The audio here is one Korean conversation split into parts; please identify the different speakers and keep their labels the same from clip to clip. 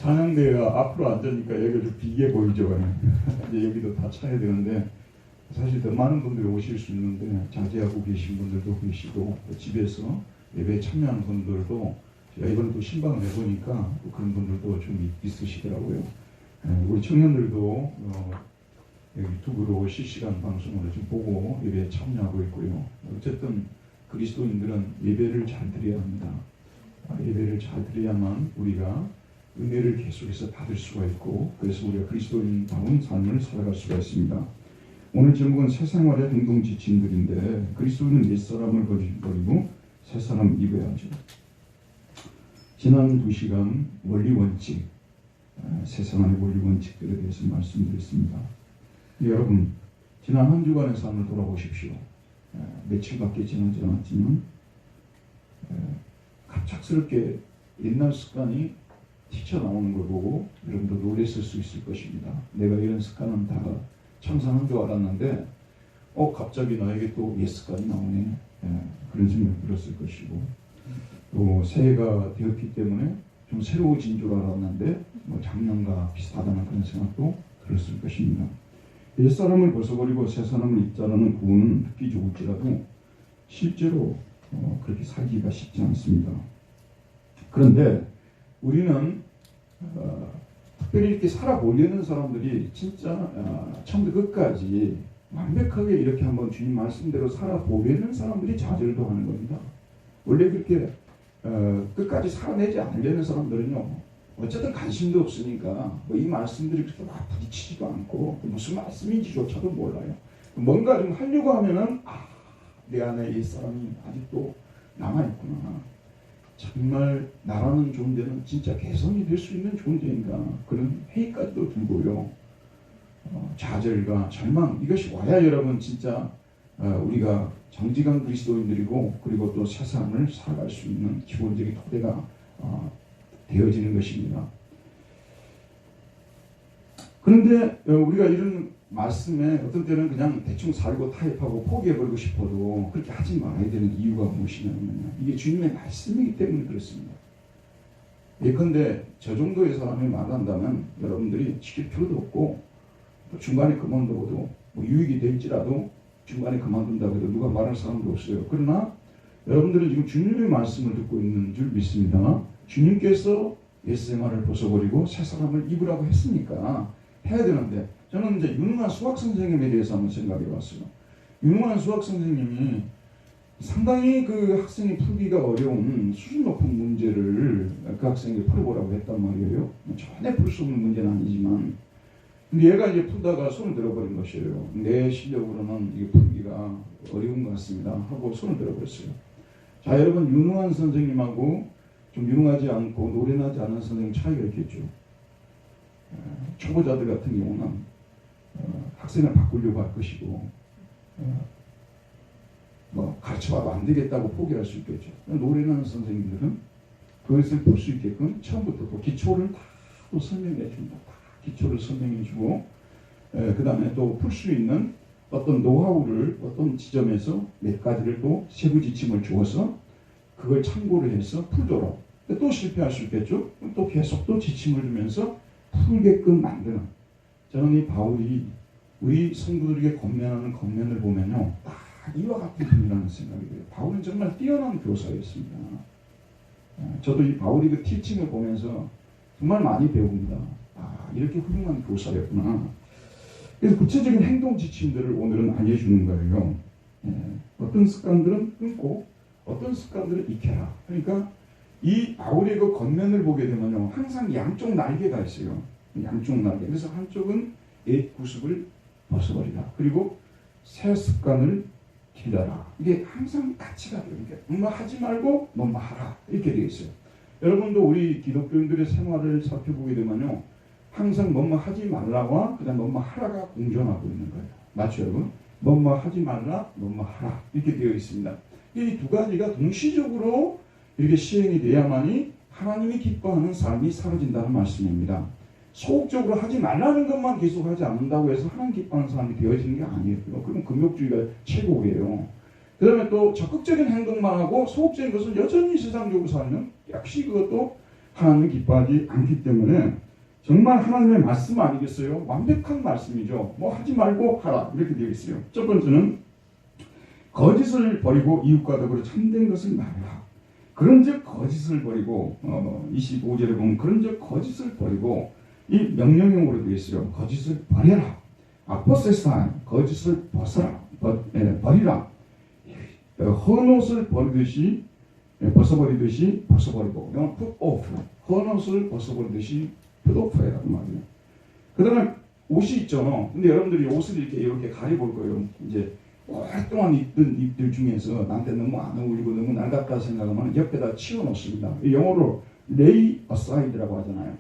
Speaker 1: 찬양대가 앞으로 앉으니까 여기가 좀 비게 보이죠. 이제 여기도 다 차야 되는데 사실 더 많은 분들이 오실 수 있는데 자제하고 계신 분들도 계시고 집에서 예배에 참여하는 분들도 제가 이번에 또 신방을 해보니까 또 그런 분들도 좀 있으시더라고요. 우리 청년들도 유튜브로 실시간 방송으로 좀 보고 예배에 참여하고 있고요. 어쨌든 그리스도인들은 예배를 잘 드려야 합니다. 예배를 잘 드려야만 우리가 은혜를 계속해서 받을 수가 있고 그래서 우리가 그리스도인다운 삶을 살아갈 수가 있습니다. 오늘 제목은 새생활의 행동 지침들인데 그리스도인은 옛사람을 버리고 새사람 입어야죠. 지난 2시간 원리원칙, 새생활의 원리원칙들에 대해서 말씀드렸습니다. 여러분 지난 한 주간의 삶을 돌아보십시오. 며칠밖에 지나지 않았지만 갑작스럽게 옛날 습관이 튀쳐나오는 걸 보고 여러분도 놀랐을 수 있을 것입니다. 내가 이런 습관은 다 청산한 줄 알았는데 갑자기 나에게 또 옛 습관이 나오네. 그런 생각이 들었을 것이고 또 새해가 되었기 때문에 좀 새로워진 줄 알았는데 작년과 비슷하다는 그런 생각도 들었을 것입니다. 옛사람을 벗어버리고 새사람을 입자라는 구호는 듣기 좋을지라도 실제로 그렇게 살기가 쉽지 않습니다. 그런데 우리는 특별히 이렇게 살아보려는 사람들이 진짜 처음부터 끝까지 완벽하게 이렇게 한번 주님 말씀대로 살아보려는 사람들이 좌절도 하는 겁니다. 원래 그렇게 끝까지 살아내지 않으려는 사람들은요 어쨌든 관심도 없으니까 이 말씀들이 그렇게 막 부딪히지도 않고 무슨 말씀인지조차도 몰라요. 뭔가 좀 하려고 하면은 내 안에 이 사람이 아직도 남아있구나. 정말 나라는 존재는 진짜 개선이 될 수 있는 존재인가 그런 회의까지도 들고요. 좌절과 절망 이것이 와야 여러분 진짜 우리가 정직한 그리스도인들이고 그리고 또 세상을 살아갈 수 있는 기본적인 토대가 되어지는 것입니다. 그런데 우리가 이런 말씀에 어떤 때는 그냥 대충 살고 타협하고 포기해버리고 싶어도 그렇게 하지 말아야 되는 이유가 무엇이냐면요. 이게 주님의 말씀이기 때문에 그렇습니다. 예컨대 저 정도의 사람이 말한다면 여러분들이 지킬 필요도 없고 또 중간에 그만두어도 유익이 될지라도 중간에 그만둔다고 해도 누가 말할 사람도 없어요. 그러나 여러분들은 지금 주님의 말씀을 듣고 있는 줄 믿습니다. 주님께서 옛생활을 벗어버리고 새사람을 입으라고 했으니까 해야 되는데 저는 이제 유능한 수학 선생님에 대해서 한번 생각해 봤어요. 유능한 수학 선생님이 상당히 그 학생이 풀기가 어려운 수준 높은 문제를 그 학생에게 풀어보라고 했단 말이에요. 전혀 풀 수 없는 문제는 아니지만 근데 얘가 이제 풀다가 손을 들어버린 것이에요. 내 실력으로는 이게 풀기가 어려운 것 같습니다 하고 손을 들어버렸어요. 자 여러분 유능한 선생님하고 좀 유능하지 않고 노련하지 않은 선생님 차이가 있겠죠. 초보자들 같은 경우는 학생을 바꾸려고 할 것이고 가르쳐봐도 안 되겠다고 포기할 수 있겠죠. 노련한 선생님들은 그것을 볼 수 있게끔 처음부터 또 기초를 다 또 설명해 줍니다. 다 기초를 설명해 주고 그 다음에 또 풀 수 있는 어떤 노하우를 어떤 지점에서 몇 가지를 또 세부 지침을 주어서 그걸 참고를 해서 풀도록 또 실패할 수 있겠죠. 또 계속 또 지침을 주면서 풀게끔 만드는 저는 이 바울이 우리 성도들에게 권면하는 권면을 보면요 딱 이와 같은 분이라는 생각이 들어요. 바울은 정말 뛰어난 교사였습니다. 저도 이 바울이 그 티칭을 보면서 정말 많이 배웁니다. 이렇게 훌륭한 교사였구나. 그래서 구체적인 행동 지침들을 오늘은 알려주는 거예요. 어떤 습관들은 끊고 어떤 습관들은 익혀라. 그러니까 이 바울의 그 겉면을 보게 되면요 항상 양쪽 날개가 있어요. 양쪽 날개. 그래서 한쪽은 옛 구습을 벗어버리라. 그리고 새 습관을 길러라. 이게 항상 같이 가요. 그러니까 하지 말고 하라. 이렇게 되어 있어요. 여러분도 우리 기독교인들의 생활을 살펴보게 되면요 항상 하지 말라와 그다음 하라가 공존하고 있는 거예요. 맞죠 여러분? 하지 말라, 하라 이렇게 되어 있습니다. 이 두 가지가 동시적으로 이렇게 시행이 돼야만이 하나님이 기뻐하는 삶이 사라진다는 말씀입니다. 소극적으로 하지 말라는 것만 계속 하지 않는다고 해서 하나님 기뻐하는 삶이 되어지는 게 아니에요. 그럼 금욕주의가 최고예요. 그 다음에 또 적극적인 행동만 하고 소극적인 것을 여전히 세상적으로 살면 역시 그것도 하나님을 기뻐하지 않기 때문에 정말 하나님의 말씀 아니겠어요? 완벽한 말씀이죠. 뭐 하지 말고 하라 이렇게 되어 있어요. 첫 번째는 거짓을 버리고 이웃과 더불어 참된 것을 말해라. 그런즉 거짓을 버리고 25절에 보면 그런즉 거짓을 버리고 이 명령형으로 되어 있어요. 거짓을 버려라. 아포세스타인 거짓을 버리라. 헌옷을 버리듯이 벗어버리듯이 벗어버리고 put off 헌옷을 벗어버리듯이 put off 해라고 말이에요. 그 다음에 옷이 있죠. 근데 여러분들이 옷을 이렇게 가려볼 거예요. 이제 오랫동안 입던 입들 중에서 나한테 너무 안 어울리고 너무 낡았다 생각하면 옆에다 치워놓습니다. 영어로 lay aside라고 하잖아요.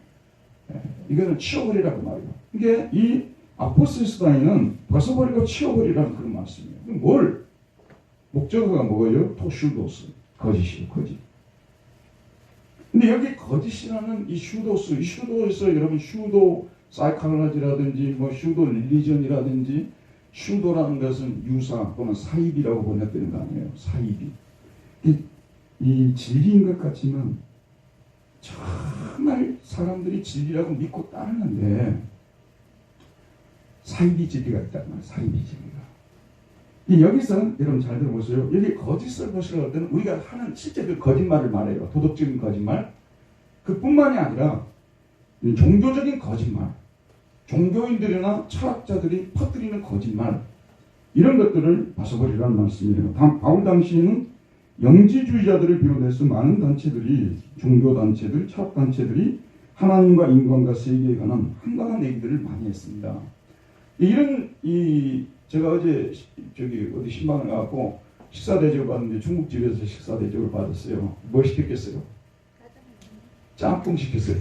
Speaker 1: 이거는 치워버리라고 말이에요. 이게 이 아포스타인은 벗어버리고 치워버리라는 그런 말씀이에요. 뭘? 목적어가 뭐예요? 토슈도스. 거짓이에요. 거짓. 근데 여기 거짓이라는 이 슈도에서 여러분 슈도 사이칼로지라든지 뭐 슈도 릴리전이라든지 슈도라는 것은 유사 또는 사입이라고 번역되는 거 아니에요. 사입이. 이 진리인 것 같지만 정말 사람들이 진리라고 믿고 따르는데 사입이 진리가 있단 말이에요. 사입이 진리가. 여기서 여러분 잘 들어보세요. 여기 거짓을 보시려고 할 때는 우리가 하는 실제 그 거짓말을 말해요. 도덕적인 거짓말. 그뿐만이 아니라 종교적인 거짓말. 종교인들이나 철학자들이 퍼뜨리는 거짓말. 이런 것들을 벗어버리라는 말씀이에요. 바울 당시에는 영지주의자들을 비롯해서 많은 단체들이 종교단체들, 철학단체들이 하나님과 인간과 세계에 관한 한가한 얘기들을 많이 했습니다. 이런 제가 어제 어디 신방을 가고 식사 대접을 받는데 중국집에서 식사 대접을 받았어요. 뭐 시켰겠어요? 짬뽕 시켰어요.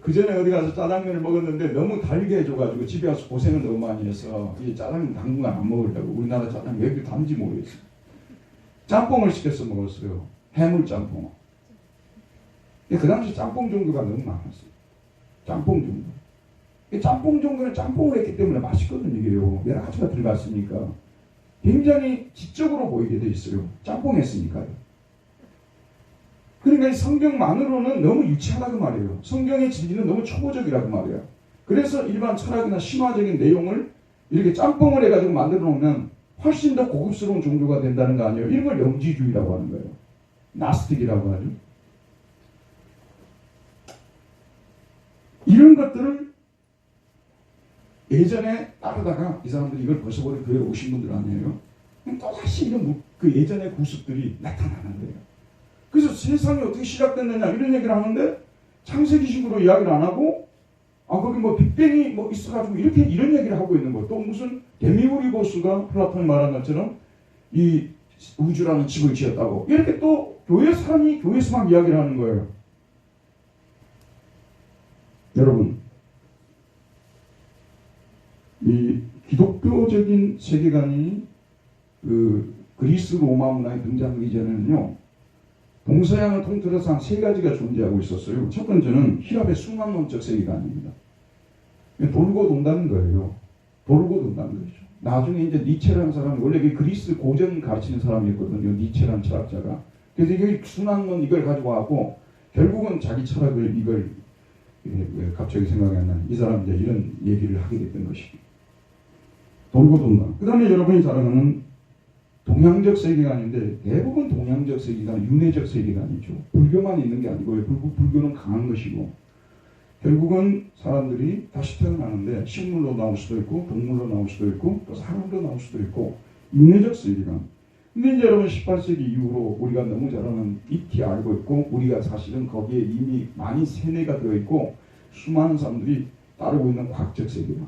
Speaker 1: 그 전에 어디 가서 짜장면을 먹었는데 너무 달게 해줘가지고 집에 와서 고생을 너무 많이 해서 이 짜장면 당분간 안 먹으려고 우리나라 짜장면 왜 이렇게 단지 모르겠어요. 짬뽕을 시켜서 먹었어요. 해물 짬뽕. 그 당시 짬뽕 종류가 너무 많았어요. 짬뽕 종류. 짬뽕 종류는 짬뽕을 했기 때문에 맛있거든요. 이게요. 여러 가지가 들어갔으니까 굉장히 지적으로 보이게 돼 있어요. 짬뽕 했으니까요. 그러니까 이 성경만으로는 너무 유치하다고 말이에요. 성경의 진리는 너무 초보적이라고 말이에요. 그래서 일반 철학이나 심화적인 내용을 이렇게 짬뽕을 해가지고 만들어 놓으면 훨씬 더 고급스러운 종교가 된다는 거 아니에요. 이런 걸 영지주의라고 하는 거예요. 나스틱이라고 하죠. 이런 것들을 예전에 따르다가 이 사람들이 이걸 벗어버리고 교회에 오신 분들 아니에요. 또다시 이런 그 예전의 구습들이 나타나는 거예요. 그래서 세상이 어떻게 시작됐느냐 이런 얘기를 하는데 창세기식으로 이야기를 안 하고 거기 뭐 빅뱅이 뭐 있어가지고 이런 얘기를 하고 있는 거. 또 무슨 데미우리보스가 플라톤이 말한 것처럼 이 우주라는 집을 지었다고 이렇게 또 교회 사람이 교회에서만 이야기를 하는 거예요. 여러분 이 기독교적인 세계관이 그 그리스 로마 문화에 등장하기 전에는요. 동서양을 통틀어서 한 세 가지가 존재하고 있었어요. 첫 번째는 히랍의 순환론적 세계관입니다. 돌고 돈다는 거예요. 돌고 돈다는 거죠. 나중에 이제 니체라는 사람이 원래 그리스 고전 가르치는 사람이었거든요. 니체라는 철학자가. 그래서 이게 순환론 이걸 가지고 와고 결국은 자기 철학을 이걸 갑자기 생각이 안 나는 이 사람 이제 이런 얘기를 하게 됐던 것이죠. 돌고 돈다. 그 다음에 여러분이 잘 아는 동양적 세계관인데 대부분 동양적 세계관은 윤회적 세계관이죠. 불교만 있는 게 아니고요. 불교는 강한 것이고 결국은 사람들이 다시 태어나는데 식물로 나올 수도 있고 동물로 나올 수도 있고 또 사람으로 나올 수도 있고 윤회적 세계관. 근데 이제 여러분 18세기 이후로 우리가 너무 잘 아는 익히 알고 있고 우리가 사실은 거기에 이미 많이 세뇌가 되어 있고 수많은 사람들이 따르고 있는 과학적 세계관.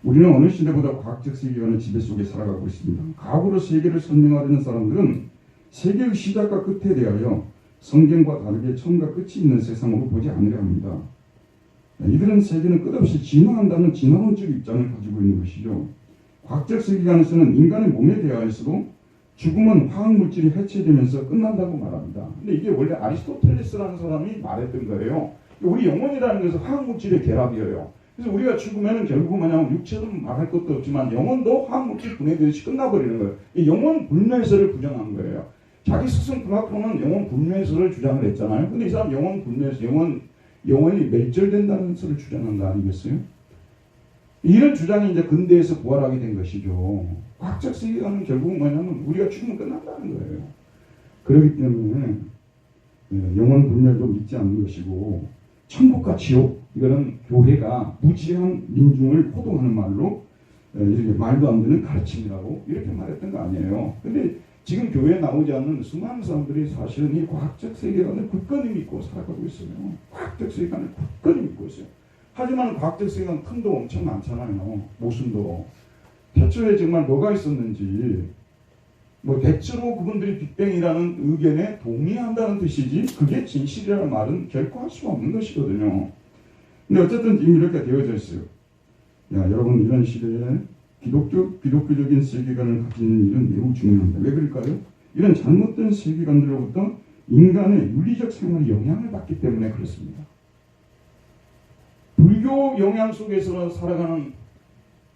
Speaker 1: 우리는 어느 시대보다 과학적 세계관의 지배 속에 살아가고 있습니다. 과학으로 세계를 설명하려는 사람들은 세계의 시작과 끝에 대하여 성경과 다르게 처음과 끝이 있는 세상으로 보지 않으려 합니다. 이들은 세계는 끝없이 진화한다는 진화론적 입장을 가지고 있는 것이죠. 과학적 세계관에서는 인간의 몸에 대하여서도 죽음은 화학물질이 해체되면서 끝난다고 말합니다. 근데 이게 원래 아리스토텔레스라는 사람이 말했던 거예요. 우리 영혼이라는 것은 화학물질의 결합이에요. 그래서 우리가 죽으면 결국 뭐냐면 육체는 말할 것도 없지만 영혼도 화학물질 분해되듯이 끝나버리는 거예요. 이 영혼 불멸설을 부정한 거예요. 자기 스승 플라톤은 영혼 불멸설을 주장을 했잖아요. 근데 이 사람 영혼 불멸설, 영혼이 멸절된다는 것을 주장한 거 아니겠어요? 이런 주장이 이제 근대에서 부활하게 된 것이죠. 과학적 세계관은 결국은 뭐냐면 우리가 죽으면 끝난다는 거예요. 그렇기 때문에 영혼 불멸도 믿지 않는 것이고, 천국과 지옥, 이거는 교회가 무지한 민중을 호도하는 말로 이렇게 말도 안 되는 가르침이라고 이렇게 말했던 거 아니에요. 근데 지금 교회에 나오지 않는 수많은 사람들이 사실은 이 과학적 세계관을 굳건히 믿고 살아가고 있어요. 과학적 세계관을 굳건히 믿고 있어요. 하지만 과학적 세계관 틈도 엄청 많잖아요. 모순도. 태초에 정말 뭐가 있었는지, 뭐 대체로 그분들이 빅뱅이라는 의견에 동의한다는 뜻이지 그게 진실이라는 말은 결코 할 수가 없는 것이거든요. 근데 어쨌든 지금 이렇게 되어져 있어요. 야, 여러분, 이런 시대에 기독교적인 세계관을 가지는 일은 매우 중요합니다. 왜 그럴까요? 이런 잘못된 세계관들로부터 인간의 윤리적 생활에 영향을 받기 때문에 그렇습니다. 불교 영향 속에서 살아가는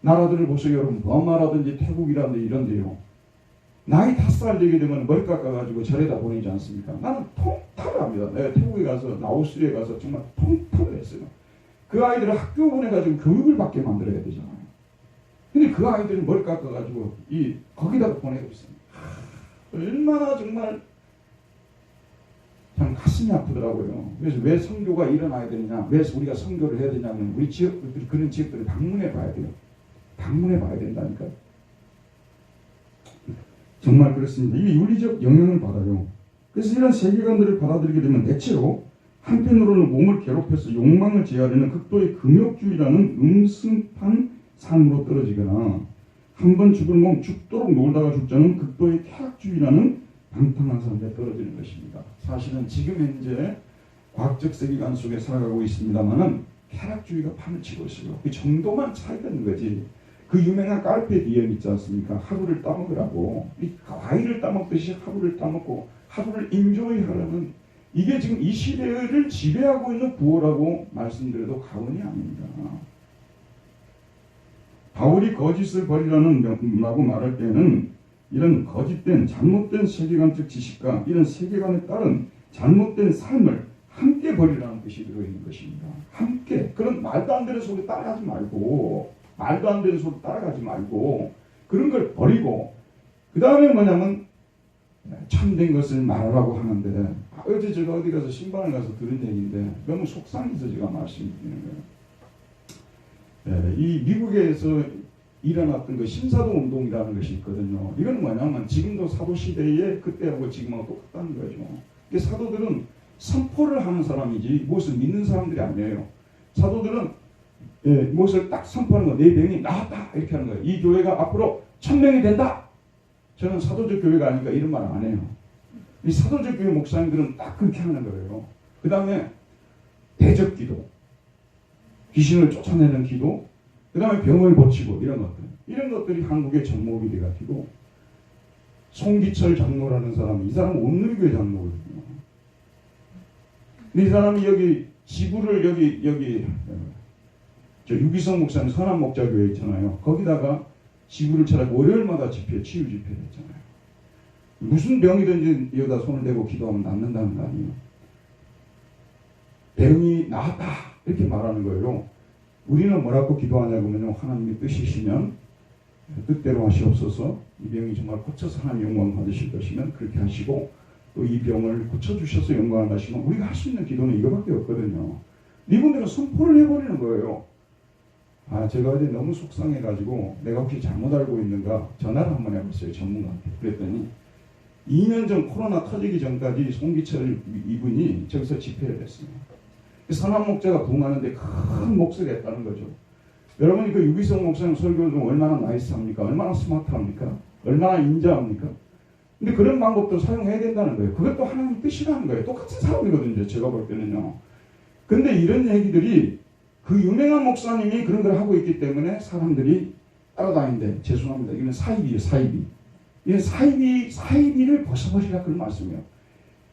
Speaker 1: 나라들을 보세요, 여러분. 버마라든지 태국이라든지 이런 데요. 나이 5살 되게 되면 머리 깎아가지고 절에다 보내지 않습니까? 나는 통탈을 합니다. 내가 태국에 가서, 라오스에 가서 정말 통탈을 했어요. 그 아이들을 학교 보내가지고 교육을 받게 만들어야 되잖아요. 근데 그 아이들을 머리 깎아가지고 거기다가 보내고 있습니다. 얼마나 정말 참 가슴이 아프더라고요. 그래서 왜 선교가 일어나야 되느냐, 왜 우리가 선교를 해야 되냐면 우리 지역들이, 그런 지역들을 방문해 봐야 돼요. 방문해 봐야 된다니까요. 정말 그렇습니다. 이게 윤리적 영향을 받아요. 그래서 이런 세계관들을 받아들이게 되면 대체로 한편으로는 몸을 괴롭혀서 욕망을 제어하려는 극도의 금욕주의라는 음습한 삶으로 떨어지거나, 한번 죽을 몸 죽도록 놀다가 죽자는 극도의 쾌락주의라는 방탕한 삶에 떨어지는 것입니다. 사실은 지금 현재 과학적 세계관 속에 살아가고 있습니다만은 쾌락주의가 판을 치고 있어요. 그 정도만 차이가 있는 거지. 그 유명한 깔페 디엠 있지 않습니까? 하루를 따먹으라고. 이 과일을 따먹듯이 하루를 따먹고 하루를 인조이하라는, 이게 지금 이 시대를 지배하고 있는 구호라고 말씀드려도 과언이 아닙니다. 바울이 거짓을 버리라고 말할 때는 이런 거짓된 잘못된 세계관적 지식과 이런 세계관에 따른 잘못된 삶을 함께 버리라는 뜻이 들어있는 것입니다. 함께. 그런 말도 안 되는 소리 따라가지 말고, 말도 안 되는 소리 따라가지 말고 그런 걸 버리고, 그 다음에 뭐냐면 참된 것을 말하라고 하는데, 어제 제가 어디 가서 신방을 가서 들은 얘기인데 너무 속상해서 제가 말씀드리는 거예요. 이 미국에서 일어났던 그 신사도 운동이라는 것이 있거든요. 이건 뭐냐면 지금도 사도 시대에 그때하고 지금하고 똑같다는 거죠. 사도들은 선포를 하는 사람이지 무엇을 믿는 사람들이 아니에요. 사도들은 무엇을 딱 선포하는 거, 내 병이 나았다 이렇게 하는 거예요. 이 교회가 앞으로 1000명이 된다. 저는 사도적 교회가 아니니까 이런 말 안 해요. 이 사도적 교회 목사님들은 딱 그렇게 하는 거예요. 그 다음에 대적 기도, 귀신을 쫓아내는 기도, 그 다음에 병을 고치고 이런 것들이 한국의 전목이 돼가지고, 송기철 장로라는 사람이, 이 사람은 온누리교회 장로거든요. 이 사람이 여기 지구를 여기 저 유기성 목사님 선한 목자교회 있잖아요. 거기다가 지구를 차라리 월요일마다 치유 집회를 했잖아요. 무슨 병이든지 여기다 손을 대고 기도하면 낫는다는 거 아니에요. 병이 나았다 이렇게 말하는 거예요. 우리는 뭐라고 기도하냐면요, 하나님의 뜻이시면 뜻대로 하시옵소서. 이 병이 정말 고쳐서 하나님 영광 받으실 것이면 그렇게 하시고, 또 이 병을 고쳐주셔서 영광을 받으시면, 우리가 할 수 있는 기도는 이거밖에 없거든요. 이분들은 선포를 해버리는 거예요. 제가 어제 너무 속상해가지고 내가 혹시 잘못 알고 있는가 전화를 한번 해봤어요, 전문가한테. 그랬더니 2년 전 코로나 터지기 전까지 송기철 이분이 저기서 집회를 했어요. 선한 목자가 부흥하는데 큰 목소리를 했다는 거죠. 여러분이 그 유기성 목사님 설교를 좀 얼마나 나이스합니까? 얼마나 스마트합니까? 얼마나 인자합니까? 근데 그런 방법도 사용해야 된다는 거예요. 그것도 하나님 뜻이라는 거예요. 똑같은 사람이거든요, 제가 볼 때는요. 근데 이런 얘기들이 그 유명한 목사님이 그런 걸 하고 있기 때문에 사람들이 따라다니는데, 죄송합니다. 이건 사이비예요, 사이비. 이건 사이비를 벗어버리라 그런 말씀이에요.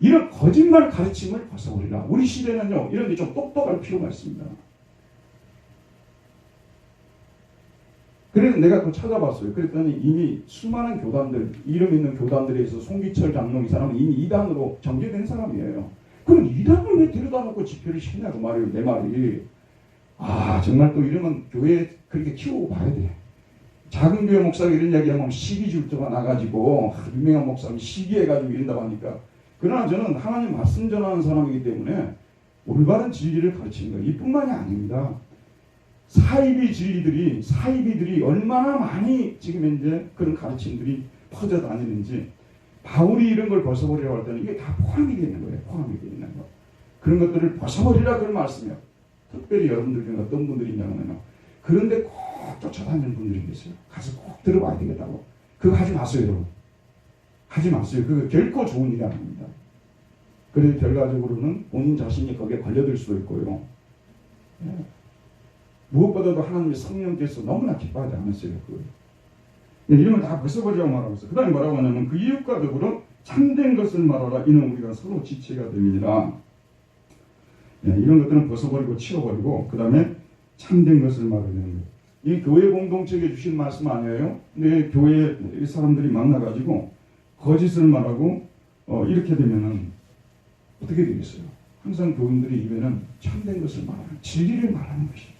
Speaker 1: 이런 거짓말 가르침을 벗어버리라. 우리 시대는요, 이런 데 좀 똑똑할 필요가 있습니다. 그래서 내가 또 찾아봤어요. 그랬더니 이미 수많은 교단들, 이름 있는 교단들에서 송기철 장로 이 사람은 이미 이단으로 정죄된 사람이에요. 그럼 이단을 왜 데려다 놓고 집회를 시키냐고 말이에요. 내 말이. 정말 또 이러면 교회에 그렇게 키우고 봐야 돼. 작은 교회 목사가 이런 이야기하면 시기 질투가 나가지고 유명한 목사는 시기해가지고 이런다고 하니까, 그러나 저는 하나님 말씀 전하는 사람이기 때문에 올바른 진리를 가르치는 거예요. 이뿐만이 아닙니다. 사이비들이 얼마나 많이 지금 현재 그런 가르침들이 퍼져 다니는지, 바울이 이런 걸 벗어버리라고 할 때는 이게 다 포함이 되어 있는 거예요. 포함이 되어 있는 거. 그런 것들을 벗어버리라 그런 말씀이에요. 특별히 여러분들 중에 어떤 분들이 있냐면요, 그런데 꼭 쫓아다니는 분들이 계세요. 가서 꼭 들어봐야 되겠다고. 그거 하지 마세요, 여러분. 하지 마세요. 그거 결코 좋은 일이 아닙니다. 그래서 결과적으로는 본인 자신이 거기에 걸려들 수도 있고요. 무엇보다도 하나님의 성령께서 너무나 기뻐하지 않으세요. 이런 걸 다 벗어버리라고 말하고 있어요. 그 다음에 뭐라고 하냐면, 그 이웃과 더불어 참된 것을 말하라. 이는 우리가 서로 지체가 됨이니라. 이런 것들은 벗어버리고 치워버리고, 그 다음에 참된 것을 말하는 거예요. 이 교회 공동체에 주신 말씀 아니에요? 근데 교회 사람들이 만나가지고 거짓을 말하고 이렇게 되면은 어떻게 되겠어요? 항상 교인들의 입에는 참된 것을 말하는, 진리를 말하는 것이에요.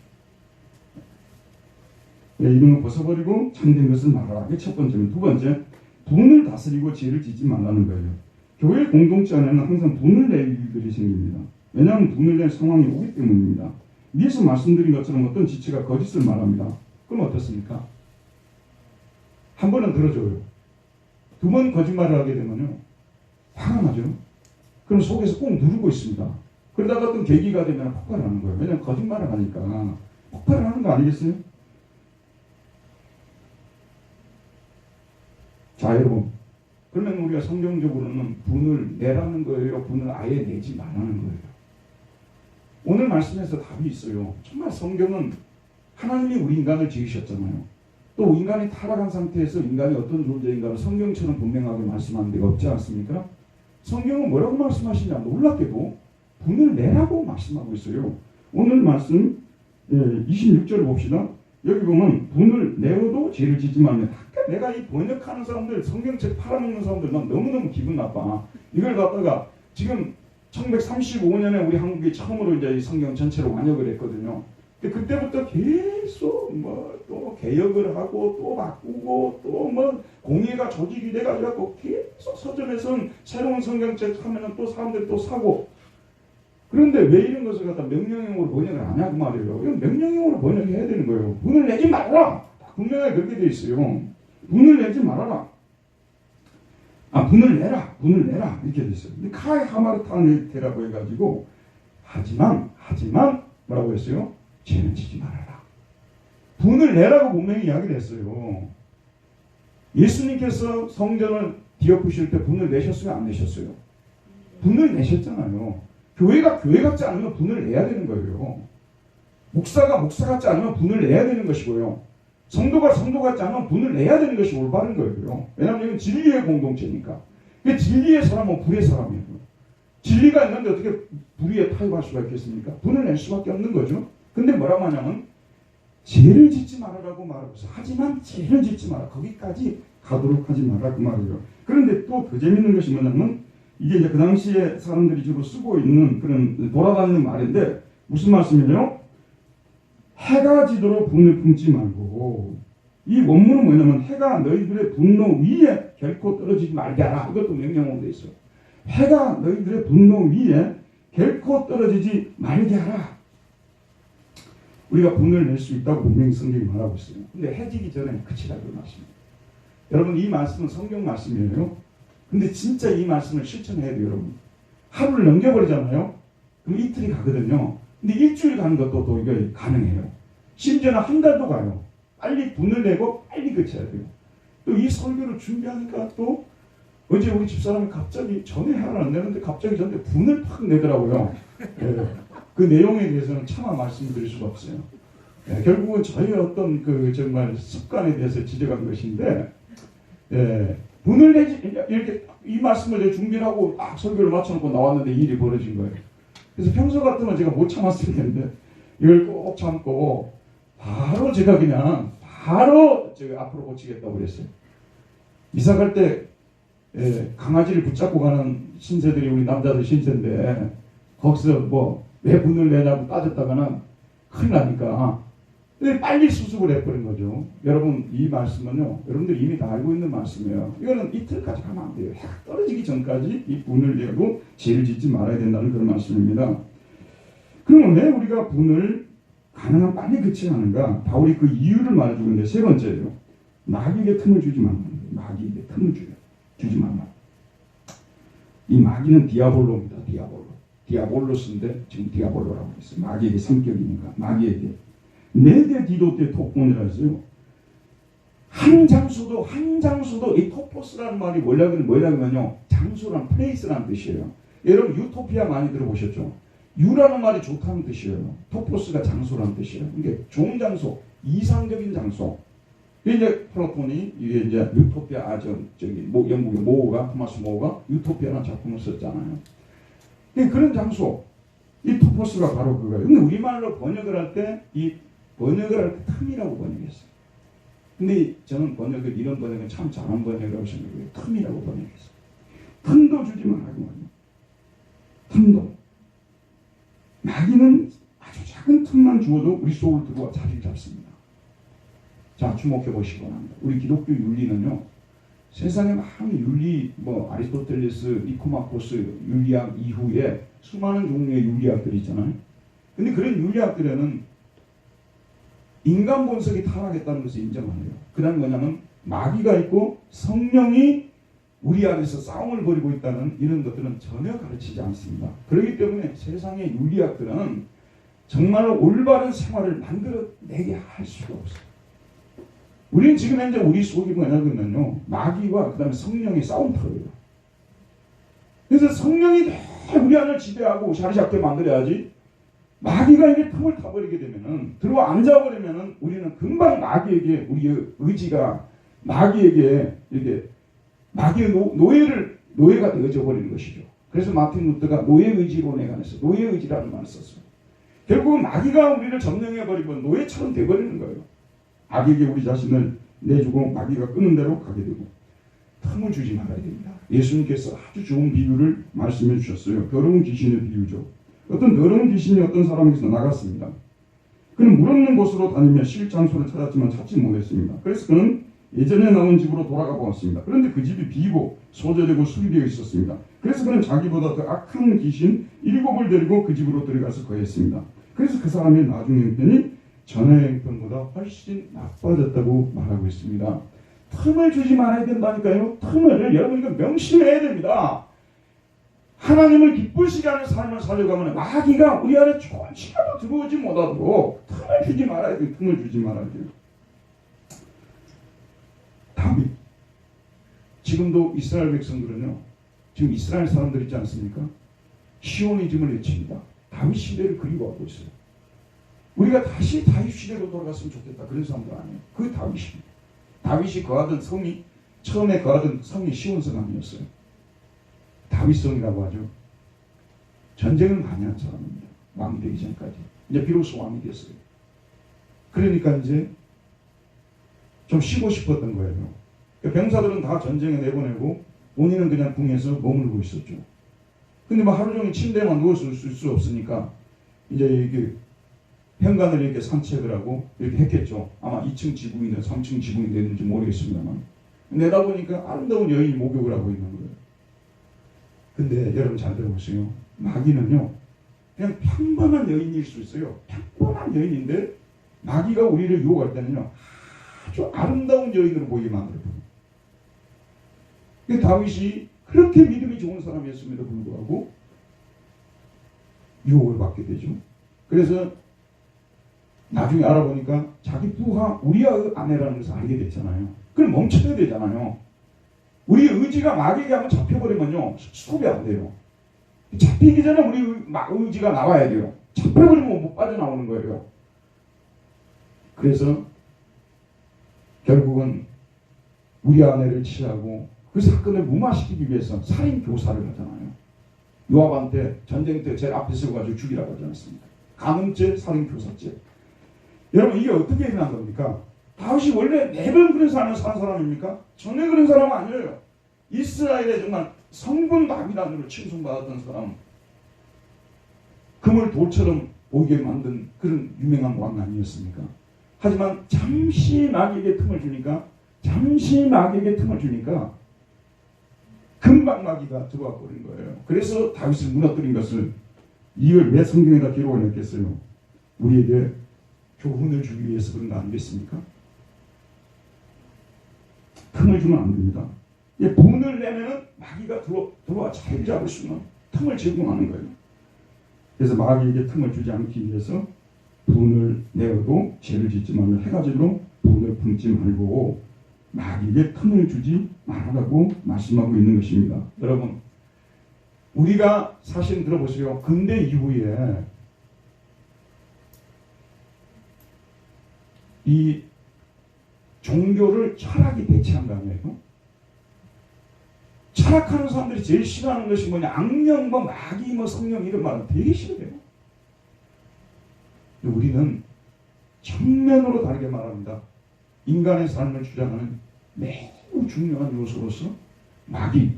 Speaker 1: 이런 거 벗어버리고 참된 것을 말하라. 이게 첫 번째는. 두 번째, 분을 다스리고 죄를 짓지 말라는 거예요. 교회 공동체 안에는 항상 분을 낼 일들이 생깁니다. 왜냐하면 분을 낼 상황이 오기 때문입니다. 위에서 말씀드린 것처럼 어떤 지체가 거짓을 말합니다. 그럼 어떻습니까? 한 번은 들어줘요. 두 번 거짓말을 하게 되면요, 화가 나죠. 그럼 속에서 꼭 누르고 있습니다. 그러다가 어떤 계기가 되면 폭발을 하는 거예요. 왜냐하면 거짓말을 하니까 폭발을 하는 거 아니겠어요? 자, 여러분, 그러면 우리가 성경적으로는 분을 내라는 거예요? 분을 아예 내지 말라는 거예요? 오늘 말씀에서 답이 있어요. 정말 성경은 하나님이 우리 인간을 지으셨잖아요. 또 인간이 타락한 상태에서 인간이 어떤 존재인가를 성경처럼 분명하게 말씀하는 데가 없지 않습니까? 성경은 뭐라고 말씀하시냐? 놀랍게도 분을 내라고 말씀하고 있어요. 오늘 말씀 26절을 봅시다. 여기 보면 분을 내어도 죄를 짓지 말면, 내가 이 번역하는 사람들, 성경책 팔아먹는 사람들, 난 너무너무 기분 나빠. 이걸 갖다가 지금 1935년에 우리 한국이 처음으로 이제 이 성경 전체를 완역을 했거든요. 근데 그때부터 계속 또 개혁을 하고 또 바꾸고 또 공예가 조직이 돼가지고 계속 서점에서는 새로운 성경책 하면은 또 사람들이 또 사고. 그런데 왜 이런 것을 갖다 명령형으로 번역을 안 하고 말이에요. 이건 명령형으로 번역해야 되는 거예요. 분을 내지 말아라. 분명하게 그렇게 돼 있어요. 분을 내지 말아라. 분을 내라. 분을 내라. 이렇게 돼 있어요. 근데 카이 하마르타네테라고 해가지고 하지만 뭐라고 했어요? 죄는 지지 말아라. 분을 내라고 분명히 이야기를 했어요. 예수님께서 성전을 뒤엎으실 때 분을 내셨어요? 안 내셨어요? 분을 내셨잖아요. 교회가 교회 같지 않으면 분을 내야 되는 거예요. 목사가 목사 같지 않으면 분을 내야 되는 것이고요. 성도가 성도 같지 않으면 분을 내야 되는 것이 올바른 거예요. 왜냐하면 이건 진리의 공동체니까. 그 진리의 사람은 불의 사람이에요. 진리가 있는데 어떻게 불의에 타협할 수가 있겠습니까? 분을 낼 수밖에 없는 거죠. 근데 뭐라고 하냐면 죄를 짓지 말아라고 말하고 있어요. 하지만 죄를 짓지 마라. 거기까지 가도록 하지 마라 그 말이에요. 그런데 또 더 재밌는 것이 뭐냐면 이게 이제 그 당시에 사람들이 주로 쓰고 있는 그런 돌아다니는 말인데 무슨 말씀이에요? 해가 지도록 분을 품지 말고, 이 원문은 뭐냐면 해가 너희들의 분노 위에 결코 떨어지지 말게 하라. 이것도 명령어로 되어 있어요. 해가 너희들의 분노 위에 결코 떨어지지 말게 하라. 우리가 분을 낼 수 있다고 분명히 성경이 말하고 있어요. 근데 해지기 전에 그치라고 말씀입니다. 여러분, 이 말씀은 성경 말씀이에요. 근데 진짜 이 말씀을 실천해야 돼요, 여러분. 하루를 넘겨버리잖아요. 그럼 이틀이 가거든요. 근데 일주일 가는 것도 또 이게 가능해요. 심지어는 한 달도 가요. 빨리 분을 내고 빨리 그쳐야 돼요. 또 이 설교를 준비하니까 또 어제 우리 집사람이 갑자기 전에 하나를 안 내는데 갑자기 저한테 분을 팍 내더라고요. 네. 그 내용에 대해서는 차마 말씀드릴 수가 없어요. 네. 결국은 저희의 어떤 그 정말 습관에 대해서 지적한 것인데, 네. 분을 내지, 이렇게 이 말씀을 준비를 하고 딱 설교를 맞춰놓고 나왔는데 일이 벌어진 거예요. 그래서 평소 같으면 제가 못 참았을 텐데 이걸 꼭 참고 바로 제가 그냥 바로 앞으로 고치겠다고 그랬어요. 이사 갈 때 강아지를 붙잡고 가는 신세들이 우리 남자들 신세인데 거기서 뭐 왜 분을 내냐고 따졌다가는 큰일 나니까 빨리 수습을 해버린 거죠. 여러분 이 말씀은요, 여러분들 이미 다 알고 있는 말씀이에요. 이거는 이틀까지 가면 안 돼요. 해 떨어지기 전까지 이 분을 내고 죄를 짓지 말아야 된다는 그런 말씀입니다. 그러면 왜 우리가 분을 가능한 빨리 그치야 하는가? 바울이 그 이유를 말해주고 있는데 세 번째예요. 마귀에게 틈을 주지 말라. 마귀에게 틈을 주지 말라. 이 마귀는 디아볼로입니다. 디아볼로스인데 지금 디아볼로라고 했어요. 마귀에게 성격이니까 마귀에게. 네대 디도 때 토폰이라 했어요. 한 장소도 이 토포스라는 말이 뭐냐면요, 장소란 플레이스라는 뜻이에요. 여러분 유토피아 많이 들어보셨죠? 유라는 말이 좋다는 뜻이에요. 토포스가 장소라는 뜻이에요. 이게 좋은 장소, 이상적인 장소. 이제 플라톤이 이제 유토피아 영국의 토마스 모어가 유토피아라는 작품을 썼잖아요. 그런 장소, 이 토포스가 바로 그거예요. 근데 우리말로 번역을 할 때 틈이라고 번역했어요. 근데 저는 이런 번역은 참 잘한 번역이라고 생각해요. 틈이라고 번역했어요. 틈도 주지 말라고 말이에요. 틈도. 마귀는 아주 작은 틈만 주어도 우리 속을 들어와 자리를 잡습니다. 자, 주목해 보시기 바랍니다. 우리 기독교 윤리는요, 세상에 많은 윤리, 아리스토텔레스, 니코마코스 윤리학 이후에 수많은 종류의 윤리학들이 있잖아요. 근데 그런 윤리학들에는 인간 본성이 타락했다는 것을 인정 안 해요. 그 다음 뭐냐면 마귀가 있고 성령이 우리 안에서 싸움을 벌이고 있다는 이런 것들은 전혀 가르치지 않습니다. 그렇기 때문에 세상의 윤리학들은 정말로 올바른 생활을 만들어내게 할 수가 없어요. 우리는 지금 현재 우리 속이 뭐냐면요, 마귀와 그 다음에 성령의 싸움터예요. 그래서 성령이 우리 안을 지배하고 자리 잡게 만들어야지, 마귀가 이게 틈을 타버리게 되면은, 들어와 앉아버리면은 우리는 금방 마귀에게 우리의 의지가 마귀에게 이렇게 마귀의 노예가 되어져 버리는 것이죠. 그래서 마틴 루터가 노예의지론에 관해서 노예의지라는 말을 썼어요. 결국은 마귀가 우리를 점령해 버리면 노예처럼 돼버리는 거예요. 마귀에게 우리 자신을 내주고 마귀가 끄는 대로 가게 되고, 틈을 주지 말아야 됩니다. 예수님께서 아주 좋은 비유를 말씀해 주셨어요. 더러운 귀신의 비유죠. 어떤 더러운 귀신이 어떤 사람에게서 나갔습니다. 그는 물 없는 곳으로 다니며 쉴 장소를 찾았지만 찾지 못했습니다. 그래서 그는 예전에 나온 집으로 돌아가 보았습니다. 그런데 그 집이 비고 소재되고 수리되어 있었습니다. 그래서 그는 자기보다 더 악한 귀신 7을 데리고 그 집으로 들어가서 거했습니다. 그래서 그 사람의 나중 형편이 전의 형편보다 훨씬 나빠졌다고 말하고 있습니다. 틈을 주지 말아야 된다니까요. 틈을 여러분 이거 명심해야 됩니다. 하나님을 기쁘시게 하는 삶을 살려가면 마귀가 우리 안에 조금씩이라도 들어오지 못하도록 틈을 주지 말아야 돼요. 틈을 주지 말아야 돼요. 다윗, 지금도 이스라엘 백성들은요, 지금 이스라엘 사람들 있지 않습니까? 시오니즘을 외칩니다. 다윗 시대를 그리워하고 있어요. 우리가 다시 다윗 시대로 돌아갔으면 좋겠다, 그런 사람도 아니에요. 그 다윗입니다. 다윗이 거하던 성이, 처음에 거하던 성이 시온성 아니었어요. 다윗성이라고 하죠. 전쟁을 많이 한 사람입니다. 왕이 되기 전까지. 이제 비로소 왕이 됐어요. 그러니까 이제 좀 쉬고 싶었던 거예요. 병사들은 다 전쟁에 내보내고 본인은 그냥 궁에서 머물고 있었죠. 근데 하루 종일 침대에만 누워서 수 없으니까 이제 이렇게 현관을 이렇게 산책을 하고 이렇게 했겠죠. 아마 2층 지붕이나 3층 지붕이 됐는지 모르겠습니다만, 내다보니까 아름다운 여인이 목욕을 하고 있는 거예요. 근데 여러분 잘 들어보세요. 마귀는요, 그냥 평범한 여인일 수 있어요. 평범한 여인인데 마귀가 우리를 유혹할 때는요, 아주 아름다운 여인으로 보이게 만들어요. 다윗이 그렇게 믿음이 좋은 사람이었음에도 불구하고 유혹을 받게 되죠. 그래서 나중에 알아보니까 자기 부하 우리아의 아내라는 것을 알게 됐잖아요. 그럼 멈춰야 되잖아요. 우리 의지가 마귀에게 한번 잡혀버리면요, 스톱이 안 돼요. 잡히기 전에 우리 의지가 나와야 돼요. 잡혀버리면 못 빠져나오는 거예요. 그래서 결국은 우리 아내를 취하고 그 사건을 무마시키기 위해서 살인 교사를 하잖아요. 요압한테 전쟁 때 제일 앞에 세워가지고 죽이라고 하지 않았습니까? 간음죄, 살인 교사죄. 여러분 이게 어떻게 일어난 겁니까? 다윗이 원래 매번 그런 삶을 산 사람입니까? 전혀 그런 사람은 아니에요. 이스라엘의 정말 성분 다윗으로 칭송받았던 사람. 금을 돌처럼 보이게 만든 그런 유명한 왕 아니었습니까? 하지만 잠시 마귀에게 틈을 주니까 금방 마귀가 들어와 버린 거예요. 그래서 다윗을 무너뜨린 것을 이걸 왜 성경에다 기록을 했겠어요? 우리에게 교훈을 주기 위해서 그런 거 아니겠습니까? 틈을 주면 안 됩니다. 분을 내면은 마귀가 들어와 자리를 잡을 수 있는 틈을 제공하는 거예요. 그래서 마귀에게 틈을 주지 않기 위해서 분을 내어도 죄를 짓지 말고 해가지고 분을 품지 말고 마귀에게 틈을 주지 말라고 말씀하고 있는 것입니다. 여러분, 우리가 사실 들어보세요. 근대 이후에 이 종교를 철학이 대체한 거 아니에요? 철학하는 사람들이 제일 싫어하는 것이 뭐냐? 악령, 마귀, 성령 이런 말은 되게 싫어해요. 우리는 정면으로 다르게 말합니다. 인간의 삶을 주장하는 매우 중요한 요소로서 마귀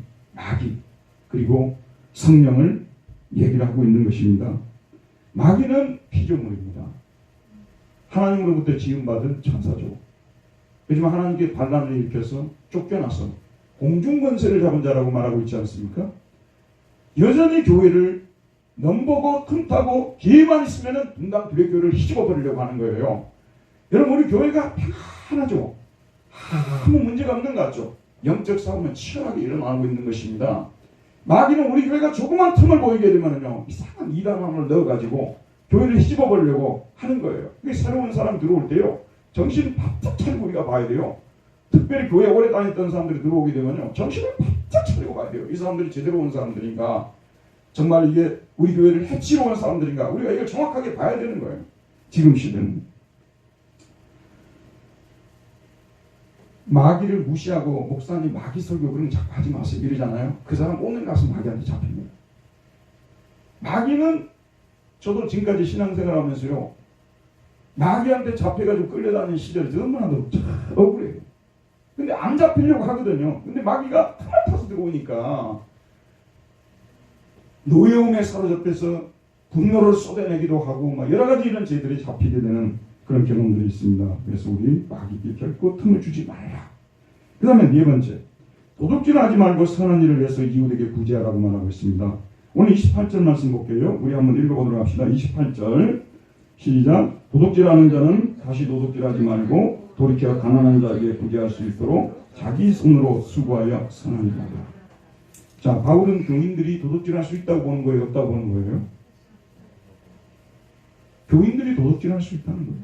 Speaker 1: 그리고 성령을 얘기를 하고 있는 것입니다. 마귀는 피조물입니다. 하나님으로부터 지음받은 천사죠. 하지만 하나님께 반란을 일으켜서 쫓겨나서 공중권세를 잡은 자라고 말하고 있지 않습니까? 여전히 교회를 넘보고 틈타고 기회만 있으면 분당 두레교회를 휘집어 버리려고 하는 거예요. 여러분, 우리 교회가 편안하죠. 아무 문제가 없는 것 같죠. 영적 싸움은 치열하게 일어나고 있는 것입니다. 마귀는 우리 교회가 조그만 틈을 보이게 되면요, 이상한 이단함을 넣어가지고 교회를 휘집어 버리려고 하는 거예요. 새로운 사람 들어올 때요, 정신 바짝 차리고 우리가 봐야 돼요. 특별히 교회 오래 다녔던 사람들이 들어오게 되면요, 정신을 바짝 차리고 봐야 돼요. 이 사람들이 제대로 온 사람들인가, 정말 이게 우리 교회를 해치러 온 사람들인가, 우리가 이걸 정확하게 봐야 되는 거예요. 지금 시대는. 마귀를 무시하고 목사님 마귀 설교 그런 거 자꾸 하지 마세요 이러잖아요. 그 사람 오늘 가서 마귀한테 잡힙니다. 마귀는, 저도 지금까지 신앙생활 하면서요, 마귀한테 잡혀가지고 끌려다니는 시절이 너무나도 억울해요. 근데 안 잡히려고 하거든요. 근데 마귀가 틈을 타서 들어오니까 노여움에 사로잡혀서 분노를 쏟아내기도 하고 여러 가지 이런 죄들이 잡히게 되는 그런 경험들이 있습니다. 그래서 우리 마귀에게 결코 틈을 주지 말라. 그 다음에 네 번째, 도둑질하지 말고 선한 일을 해서 이웃에게 구제하라고 말하고 있습니다. 오늘 28절 말씀 볼게요. 우리 한번 읽어보도록 합시다. 28절 시작. 도둑질하는 자는 다시 도둑질하지 말고 돌이켜 가난한 자에게 구제할 수 있도록 자기 손으로 수고하여 선한 일을 하라. 자, 바울은 교인들이 도둑질할 수 있다고 보는 거예요? 없다고 보는 거예요? 교인들이 도둑질할 수 있다는 거예요.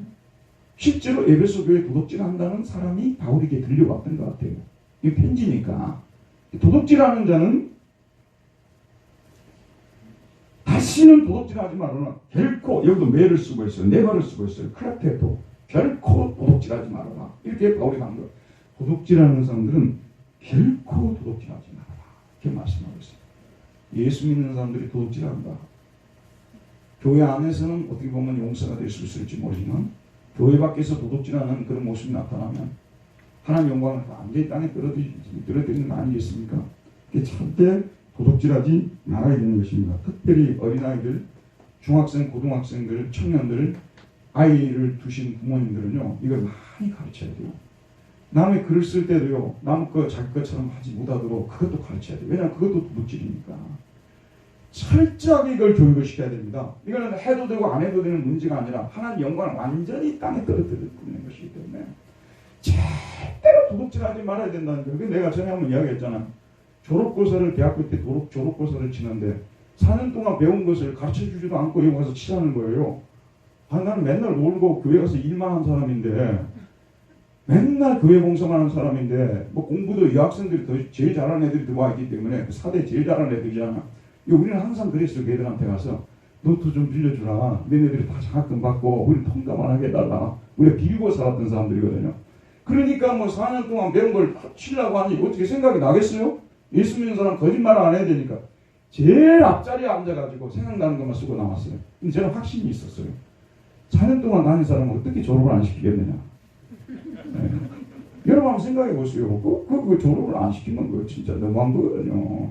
Speaker 1: 실제로 에베소 교회에 도둑질한다는 사람이 바울에게 들려왔던 것 같아요. 이게 편지니까. 도둑질하는 자는 다시는 도둑질하지 말아라. 결코, 여기도 매를 쓰고 있어요. 네발을 쓰고 있어요. 크라테토. 결코 도둑질하지 말아라. 이렇게 바울이 간 거예요. 도둑질하는 사람들은 결코 도둑질하지 말아라. 이렇게 말씀하고 있어요. 예수 믿는 사람들이 도둑질한다. 교회 안에서는 어떻게 보면 용서가 될 수 있을지 모르지만 교회 밖에서 도둑질하는 그런 모습이 나타나면 하나님 영광을 완전히 땅에 떨어뜨리는 거 아니겠습니까? 절대 도둑질하지 말아야 되는 것입니다. 특별히 어린아이들, 중학생, 고등학생들, 청년들, 아이를 두신 부모님들은요, 이걸 많이 가르쳐야 돼요. 남의 글을 쓸 때도요, 남 거 자기 것처럼 하지 못하도록 그것도 가르쳐야 돼요. 왜냐하면 그것도 도둑질이니까. 철저하게 이걸 교육을 시켜야 됩니다. 이거는 해도 되고 안 해도 되는 문제가 아니라 하나님 영광을 완전히 땅에 떨어뜨리는 것이기 때문에 절대로 도둑질하지 말아야 된다는 거예요. 내가 전에 한번 이야기했잖아. 졸업고사를 대학교 때 졸업고사를 치는데 4년 동안 배운 것을 가르쳐주지도 않고 여기 가서 치라는 거예요. 나는 맨날 놀고 교회 가서 일만 한 사람인데, 맨날 교회 봉사만 하는 사람인데, 공부도 여학생들이 제일 잘하는 애들이 들어와 있기 때문에 4대 제일 잘하는 애들이잖아. 우리는 항상 그랬어요. 걔들한테 가서 노트 좀 빌려주라. 너네들이 다 장학금 받고 우리는 통과만 하게 해달라. 우리가 빌고 살았던 사람들이거든요. 그러니까 4년 동안 배운 걸 치려고 하니 어떻게 생각이 나겠어요? 예수 믿는 사람 거짓말 안 해야 되니까 제일 앞자리에 앉아가지고 생각나는 것만 쓰고 나왔어요. 근데 저는 확신이 있었어요. 4년 동안 다닌 사람은 어떻게 졸업을 안 시키겠느냐. 네. 여러분 한번 생각해 보세요. 그 졸업을 안 시키는 거예요. 진짜 너무한 거거든요.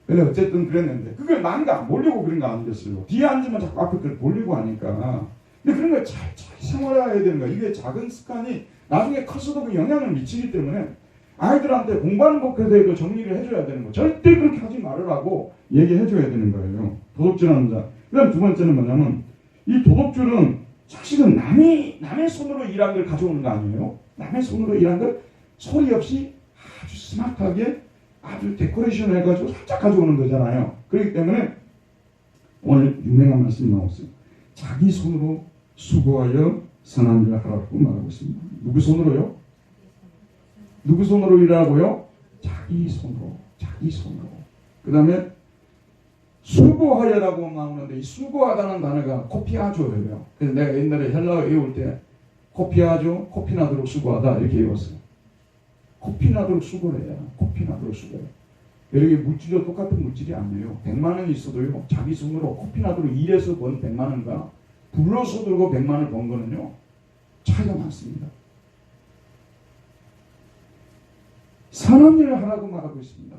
Speaker 1: 근데 어쨌든 그랬는데 그걸 남가 몰려고 그런 거 아니겠어요. 뒤에 앉으면 자꾸 앞에 걸 몰리고 하니까. 근데 그런 걸 잘 생활해야 되는 거야. 이게 작은 습관이 나중에 커서도 그 영향을 미치기 때문에 아이들한테 공부하는 법에도 정리를 해줘야 되는 거. 절대 그렇게 하지 말으라고 얘기해줘야 되는 거예요. 도덕질하는 자. 그 다음 두 번째는 뭐냐면 이 도덕질은 사실은 남의 손으로 일한 걸 가져오는 거 아니에요? 남의 손으로 일한 걸 소리 없이 아주 스마트하게 아주 데코레이션 해가지고 살짝 가져오는 거잖아요. 그렇기 때문에 오늘 유명한 말씀이 나왔어요. 자기 손으로 수고하여 선한 일을 하라고 말하고 있습니다. 누구 손으로요? 누구 손으로 일하고요? 자기 손으로. 자기 손으로. 그 다음에 수고하여라고 나오는데 이 수고하다는 단어가 코피아조예요. 그래서 내가 옛날에 헬라어 외울 때 코피아조, 코피나도록 수고하다 이렇게 외웠어요. 코피나도록 수고를 해야. 코피나도록 수고해. 여기 물질도 똑같은 물질이 아니에요. 100만 원이 있어도요. 자기 손으로 코피나도록 일해서 번 100만 원과 불러서 들고 100만 원을 번 거는요. 차이가 많습니다. 선한 일을 하라고 말하고 있습니다.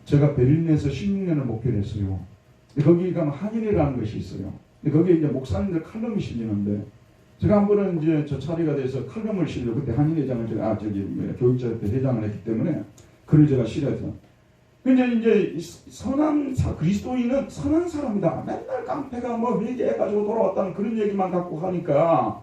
Speaker 1: 제가 베를린에서 16년을 목회를 했어요. 거기 가면 한인회라는 것이 있어요. 거기에 이제 목사님들 칼럼이 실리는데 제가 한 번은 이제 저 차례가 돼서 칼럼을 실려 그때 한인회장을 제가 교육자협회 회장을 했기 때문에 글을 제가 실어서 근데 이제 그리스도인은 선한 사람이다. 맨날 깡패가 뭐 회개해가지고 돌아왔다는 그런 얘기만 갖고 하니까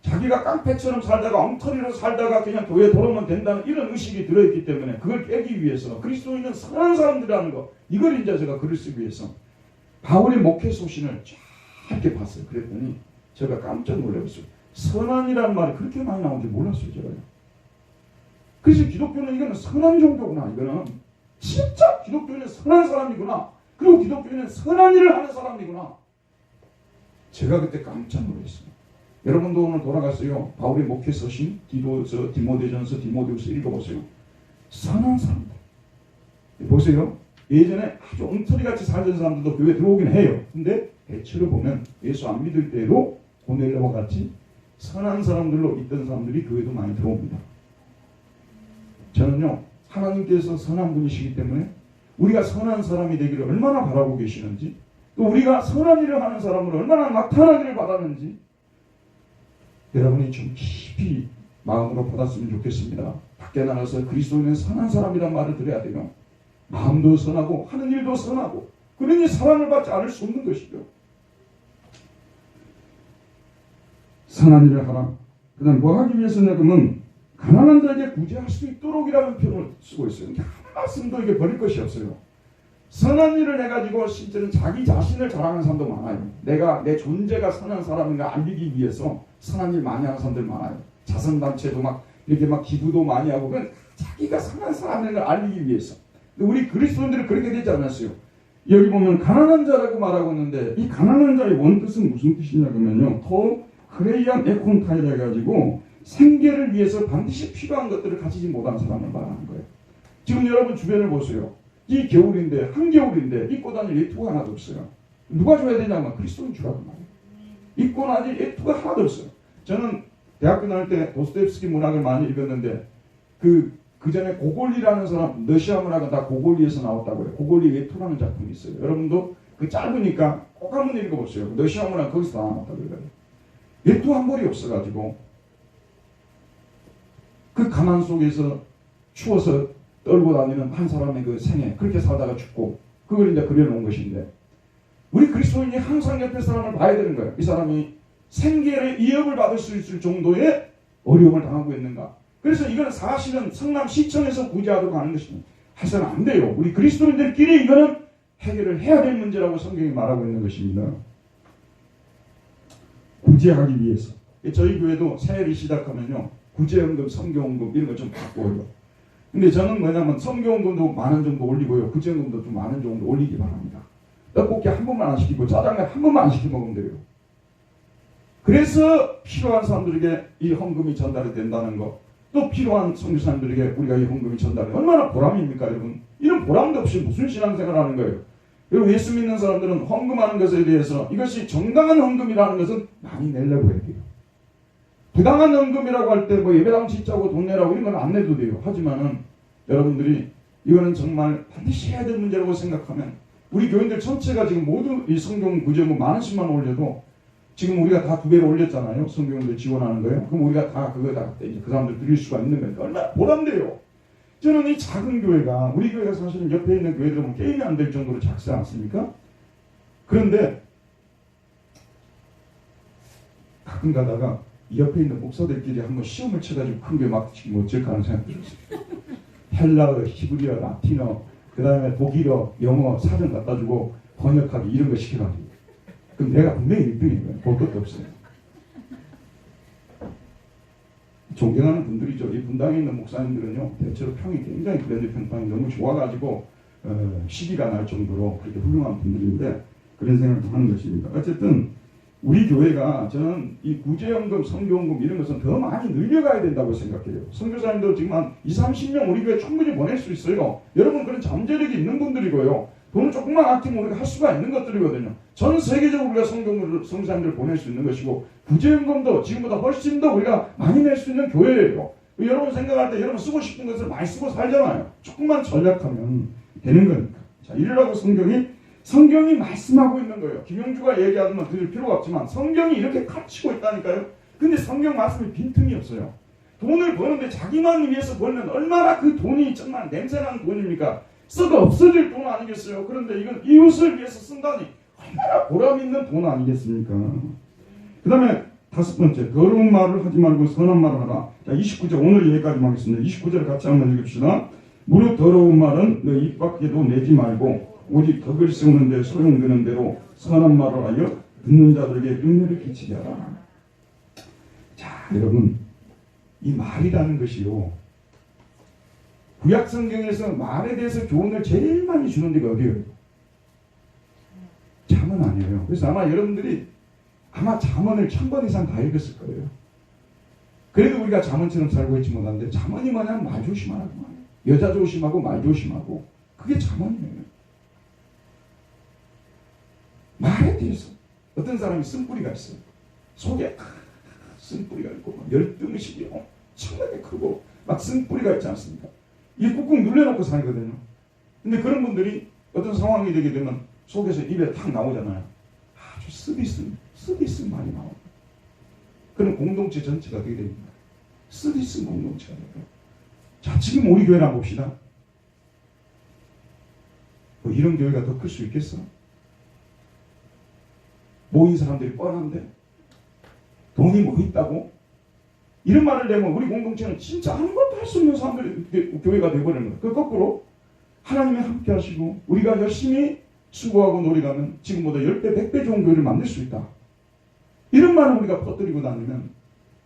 Speaker 1: 자기가 깡패처럼 살다가 엉터리로 살다가 그냥 교회에 돌아오면 된다는 이런 의식이 들어있기 때문에 그걸 깨기 위해서 그리스도인은 선한 사람들이라는 거 이걸 이제 제가 글을 쓰기 위해서 바울의 목회 소신을 쫙 이렇게 봤어요. 그랬더니 제가 깜짝 놀랐어요. 선한이라는 말이 그렇게 많이 나오는지 몰랐어요. 제가요. 그래서 기독교는 이거는 선한 종교구나. 이거는 진짜 기독교는 선한 사람이구나. 그리고 기독교는 선한 일을 하는 사람이구나. 제가 그때 깜짝 놀랐어요. 여러분도 오늘 돌아갔어요. 바울의 목회 서신 디모데전서 디모데후서 읽어보세요. 선한 사람들 보세요. 예전에 아주 엉터리같이 살던 사람들도 교회에 들어오긴 해요. 근데 대체로 보면 예수 안 믿을 때로 고넬료와 같이 선한 사람들로 있던 사람들이 교회도 많이 들어옵니다. 저는요 하나님께서 선한 분이시기 때문에 우리가 선한 사람이 되기를 얼마나 바라고 계시는지 또 우리가 선한 일을 하는 사람으로 얼마나 나타나기를 바라는지 여러분이 좀 깊이 마음으로 받았으면 좋겠습니다. 밖에 나가서 그리스도인은 선한 사람이란 말을 들어야 돼요. 마음도 선하고 하는 일도 선하고 그러니 사랑을 받지 않을 수 없는 것이죠. 선한 일을 하라. 그 다음 뭐 하기 위해서냐 그러면 가난한 자에게 구제할 수 있도록이라는 표현을 쓰고 있어요. 한 말씀도 이게 버릴 것이 없어요. 선한 일을 해가지고 실제는 자기 자신을 자랑하는 사람도 많아요. 내 존재가 선한 사람인가 알리기 위해서 선한 일 많이 하는 사람들 많아요. 자선단체도 이렇게 기부도 많이 하고 그건 자기가 선한 사람인 걸 알리기 위해서. 근데 우리 그리스도인들은 그렇게 되지 않았어요. 여기 보면 가난한 자라고 말하고 있는데 이 가난한 자의 원뜻은 무슨 뜻이냐 그러면요. 더 크레이안 에콘타이라 해가지고 생계를 위해서 반드시 필요한 것들을 가지지 못한 사람을 말하는 거예요. 지금 여러분 주변을 보세요. 이 겨울인데 한겨울인데 입고 다닐 외투가 하나도 없어요. 누가 줘야 되냐면 그리스도인 주라고 말이에요. 입고 다닐 외투가 하나도 없어요. 저는 대학교 다닐 때 도스토옙스키 문학을 많이 읽었는데 그 전에 고골리라는 사람 러시아 문학은 다 고골리에서 나왔다고 해요. 고골리 외투라는 작품이 있어요. 여러분도 그 짧으니까 꼭 한번 읽어보세요. 러시아 문학 거기서 다 나왔다고 그래요. 외투 한 벌이 없어가지고 그 가난 속에서 추워서 떨고 다니는 한 사람의 그 생애 그렇게 살다가 죽고 그걸 이제 그려놓은 것인데 우리 그리스도인이 항상 옆에 사람을 봐야 되는 거예요. 이 사람이 생계를 위협을 받을 수 있을 정도의 어려움을 당하고 있는가. 그래서 이거는 사실은 성남시청에서 구제하도록 하는 것입니다. 해서는 안 돼요. 우리 그리스도인들끼리 이거는 해결을 해야 될 문제라고 성경이 말하고 있는 것입니다. 구제하기 위해서. 저희 교회도 새해를 시작하면요. 구제연금, 성교연금 이런 거 좀 바꿔요. 근데 저는 뭐냐면 성교연금도 10,000원 정도 올리고요. 구제연금도 좀 10,000원 정도 올리기 바랍니다. 떡볶이 한 번만 안 시키고 짜장면 한 번만 안 시켜 먹으면 돼요. 그래서 필요한 사람들에게 이 헌금이 전달이 된다는 거. 또 필요한 선교사님들에게 우리가 이 헌금이 전달이 얼마나 보람입니까 여러분. 이런 보람도 없이 무슨 신앙생활을 하는 거예요. 그리고 예수 믿는 사람들은 헌금하는 것에 대해서 이것이 정당한 헌금이라는 것은 많이 내려고 해야 돼요. 부당한 헌금이라고 할 때 뭐 예배당 짓자고 돈 내라고 이런 건 안 내도 돼요. 하지만은 여러분들이 이거는 정말 반드시 해야 될 문제라고 생각하면 우리 교인들 전체가 지금 모두 이 성경 구제금 만 원씩만 올려도 지금 우리가 다 2배로 올렸잖아요. 성경들 지원하는 거예요. 그럼 우리가 다 그거다 이제 그 사람들 드릴 수가 있는 거니까 얼마나 보람돼요. 저는 이 작은 교회가 우리 교회가 사실은 옆에 있는 교회들은 게임이 안 될 정도로 작지 않습니까? 그런데 가끔 가다가 옆에 있는 목사들끼리 한번 시험을 쳐가지고 큰 교회 막히면 어쩔까 하는 생각이 들었어요. 헬라어, 히브리어, 라틴어, 그 다음에 독일어, 영어 사전 갖다 주고 번역하기 이런 거 시켜가지고 그럼 내가 분명히 1등인 거예요. 볼 것도 없어요. 존경하는 분들이죠. 이 분당에 있는 목사님들은요, 대체로 평이 굉장히 그랜드 평판이 너무 좋아가지고 시기가 날 정도로 그렇게 훌륭한 분들인데 그런 생각을 하는 것입니다. 어쨌든 우리 교회가 저는 이 구제연금, 성교연금 이런 것은 더 많이 늘려가야 된다고 생각해요. 선교사님도 지금 한 20-30명 우리 교회 충분히 보낼 수 있어요. 여러분 그런 잠재력이 있는 분들이고요. 돈을 조금만 아끼면 우리가 할 수가 있는 것들이거든요. 전 세계적으로 우리가 선교사님들을 보낼 수 있는 것이고 구제연금도 지금보다 훨씬 더 우리가 많이 낼 수 있는 교회예요. 여러분 생각할 때 여러분 쓰고 싶은 것을 많이 쓰고 살잖아요. 조금만 전략하면 되는 거니까. 자, 이러라고 성경이 말씀하고 있는 거예요. 김영주가 얘기하면 들을 필요가 없지만 성경이 이렇게 가르치고 있다니까요. 근데 성경 말씀이 빈틈이 없어요. 돈을 버는데 자기만 위해서 벌면 얼마나 그 돈이 정말 냄새나는 돈입니까? 써도 없어질 돈 아니겠어요? 그런데 이건 이웃을 위해서 쓴다니 얼마나 보람 있는 돈 아니겠습니까? 그 다음에 5번째, 더러운 말을 하지 말고 선한 말을 하라. 자, 29절 오늘 여기까지만 하겠습니다. 29절 같이 한번 읽읍시다. 무릇 더러운 말은 너 입 밖에도 내지 말고 오직 덕을 세우는 데 소용되는 대로 선한 말을 하여 듣는 자들에게 은혜를 끼치게 하라. 자, 여러분 이 말이라는 것이요, 구약 성경에서 말에 대해서 교훈을 제일 많이 주는 데가 어디예요? 잠언 아니에요. 그래서 아마 여러분들이 잠언을 1000번 이상 다 읽었을 거예요. 그래도 우리가 잠언처럼 살고 있지 못한데 잠언이 뭐냐면 말 조심하라고 말이에요. 여자 조심하고 말 조심하고 그게 잠언이에요. 말에 대해서 어떤 사람이 쓴뿌리가 있어요. 속에 쓴뿌리가 있고 열등의식이 엄청나게 크고 막 쓴뿌리가 있지 않습니까? 이게 꾹꾹 눌려놓고 살거든요. 근데 그런 분들이 어떤 상황이 되게 되면 속에서 입에 탁 나오잖아요. 아주 쓰디쓴 말이 나옵니다. 그럼 공동체 전체가 되게 됩니다. 쓰디쓴 공동체가 돼요. 자, 지금 우리 교회를 한번 봅시다. 뭐 이런 교회가 더 클 수 있겠어? 모인 사람들이 뻔한데 돈이 뭐 있다고? 이런 말을 내면 우리 공동체는 진짜 아무것도 할 수 없는 사람들이 교회가 되어버리는 거예요. 그 거꾸로 하나님이 함께 하시고 우리가 열심히 수고하고 노력하면 지금보다 10배, 100배 좋은 교회를 만들 수 있다. 이런 말을 우리가 퍼뜨리고 다니면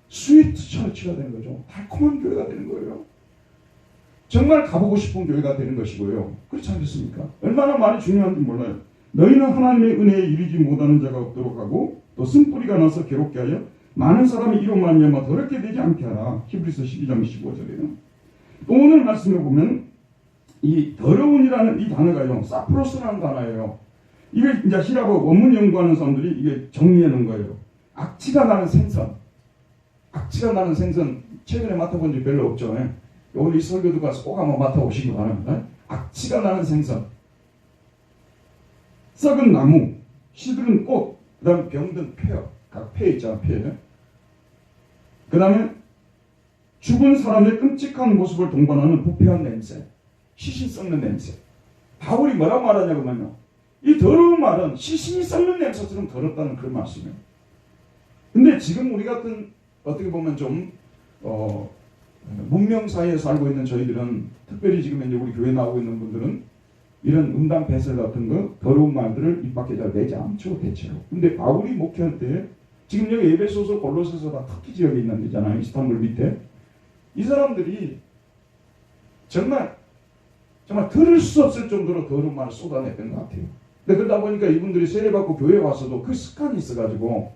Speaker 1: 스위트 처치가 되는 거죠. 달콤한 교회가 되는 거예요. 정말 가보고 싶은 교회가 되는 것이고요. 그렇지 않겠습니까? 얼마나 말이 중요한지 몰라요. 너희는 하나님의 은혜에 이르지 못하는 자가 없도록 하고 또 쓴뿌리가 나서 괴롭게 하여 많은 사람이 이로 말미암아 더럽게 되지 않게 하라. 히브리서 12장 15절에요. 또 오늘 말씀에 보면 이 더러운이라는 이 단어가요, 사프로스라는 단어예요. 이게 이제 히라보 원문 연구하는 사람들이 이게 정리해 놓은 거예요. 악취가 나는 생선. 악취가 나는 생선 최근에 맡아본 적 별로 없죠. 오늘 이 설교도 가서 꼭 한번 맡아보시기 바랍니다. 악취가 나는 생선, 썩은 나무, 시들은 꽃, 그 다음에 병든 폐역, 각 폐 있잖아, 폐. 그 다음에 죽은 사람의 끔찍한 모습을 동반하는 부패한 냄새, 시신 썩는 냄새. 바울이 뭐라고 말하냐면요, 이 더러운 말은 시신이 썩는 냄새처럼 더럽다는 그런 말씀이에요. 근데 지금 우리 같은 어떻게 보면 좀 문명 사회에 살고 있는 저희들은, 특별히 지금 이제 우리 교회 나오고 있는 분들은 이런 음담 배설 같은 거 더러운 말들을 입 밖에 잘 내지 않죠, 대체로. 근데 바울이 목회할 때 지금 여기 에베소서, 골로새서 다 터키 지역에 있는 데잖아요, 이스탄불 밑에. 이 사람들이 정말 들을 수 없을 정도로 더러운 말을 쏟아냈던 것 같아요. 근데 그러다 보니까 이분들이 세례받고 교회에 와서도 그 습관이 있어가지고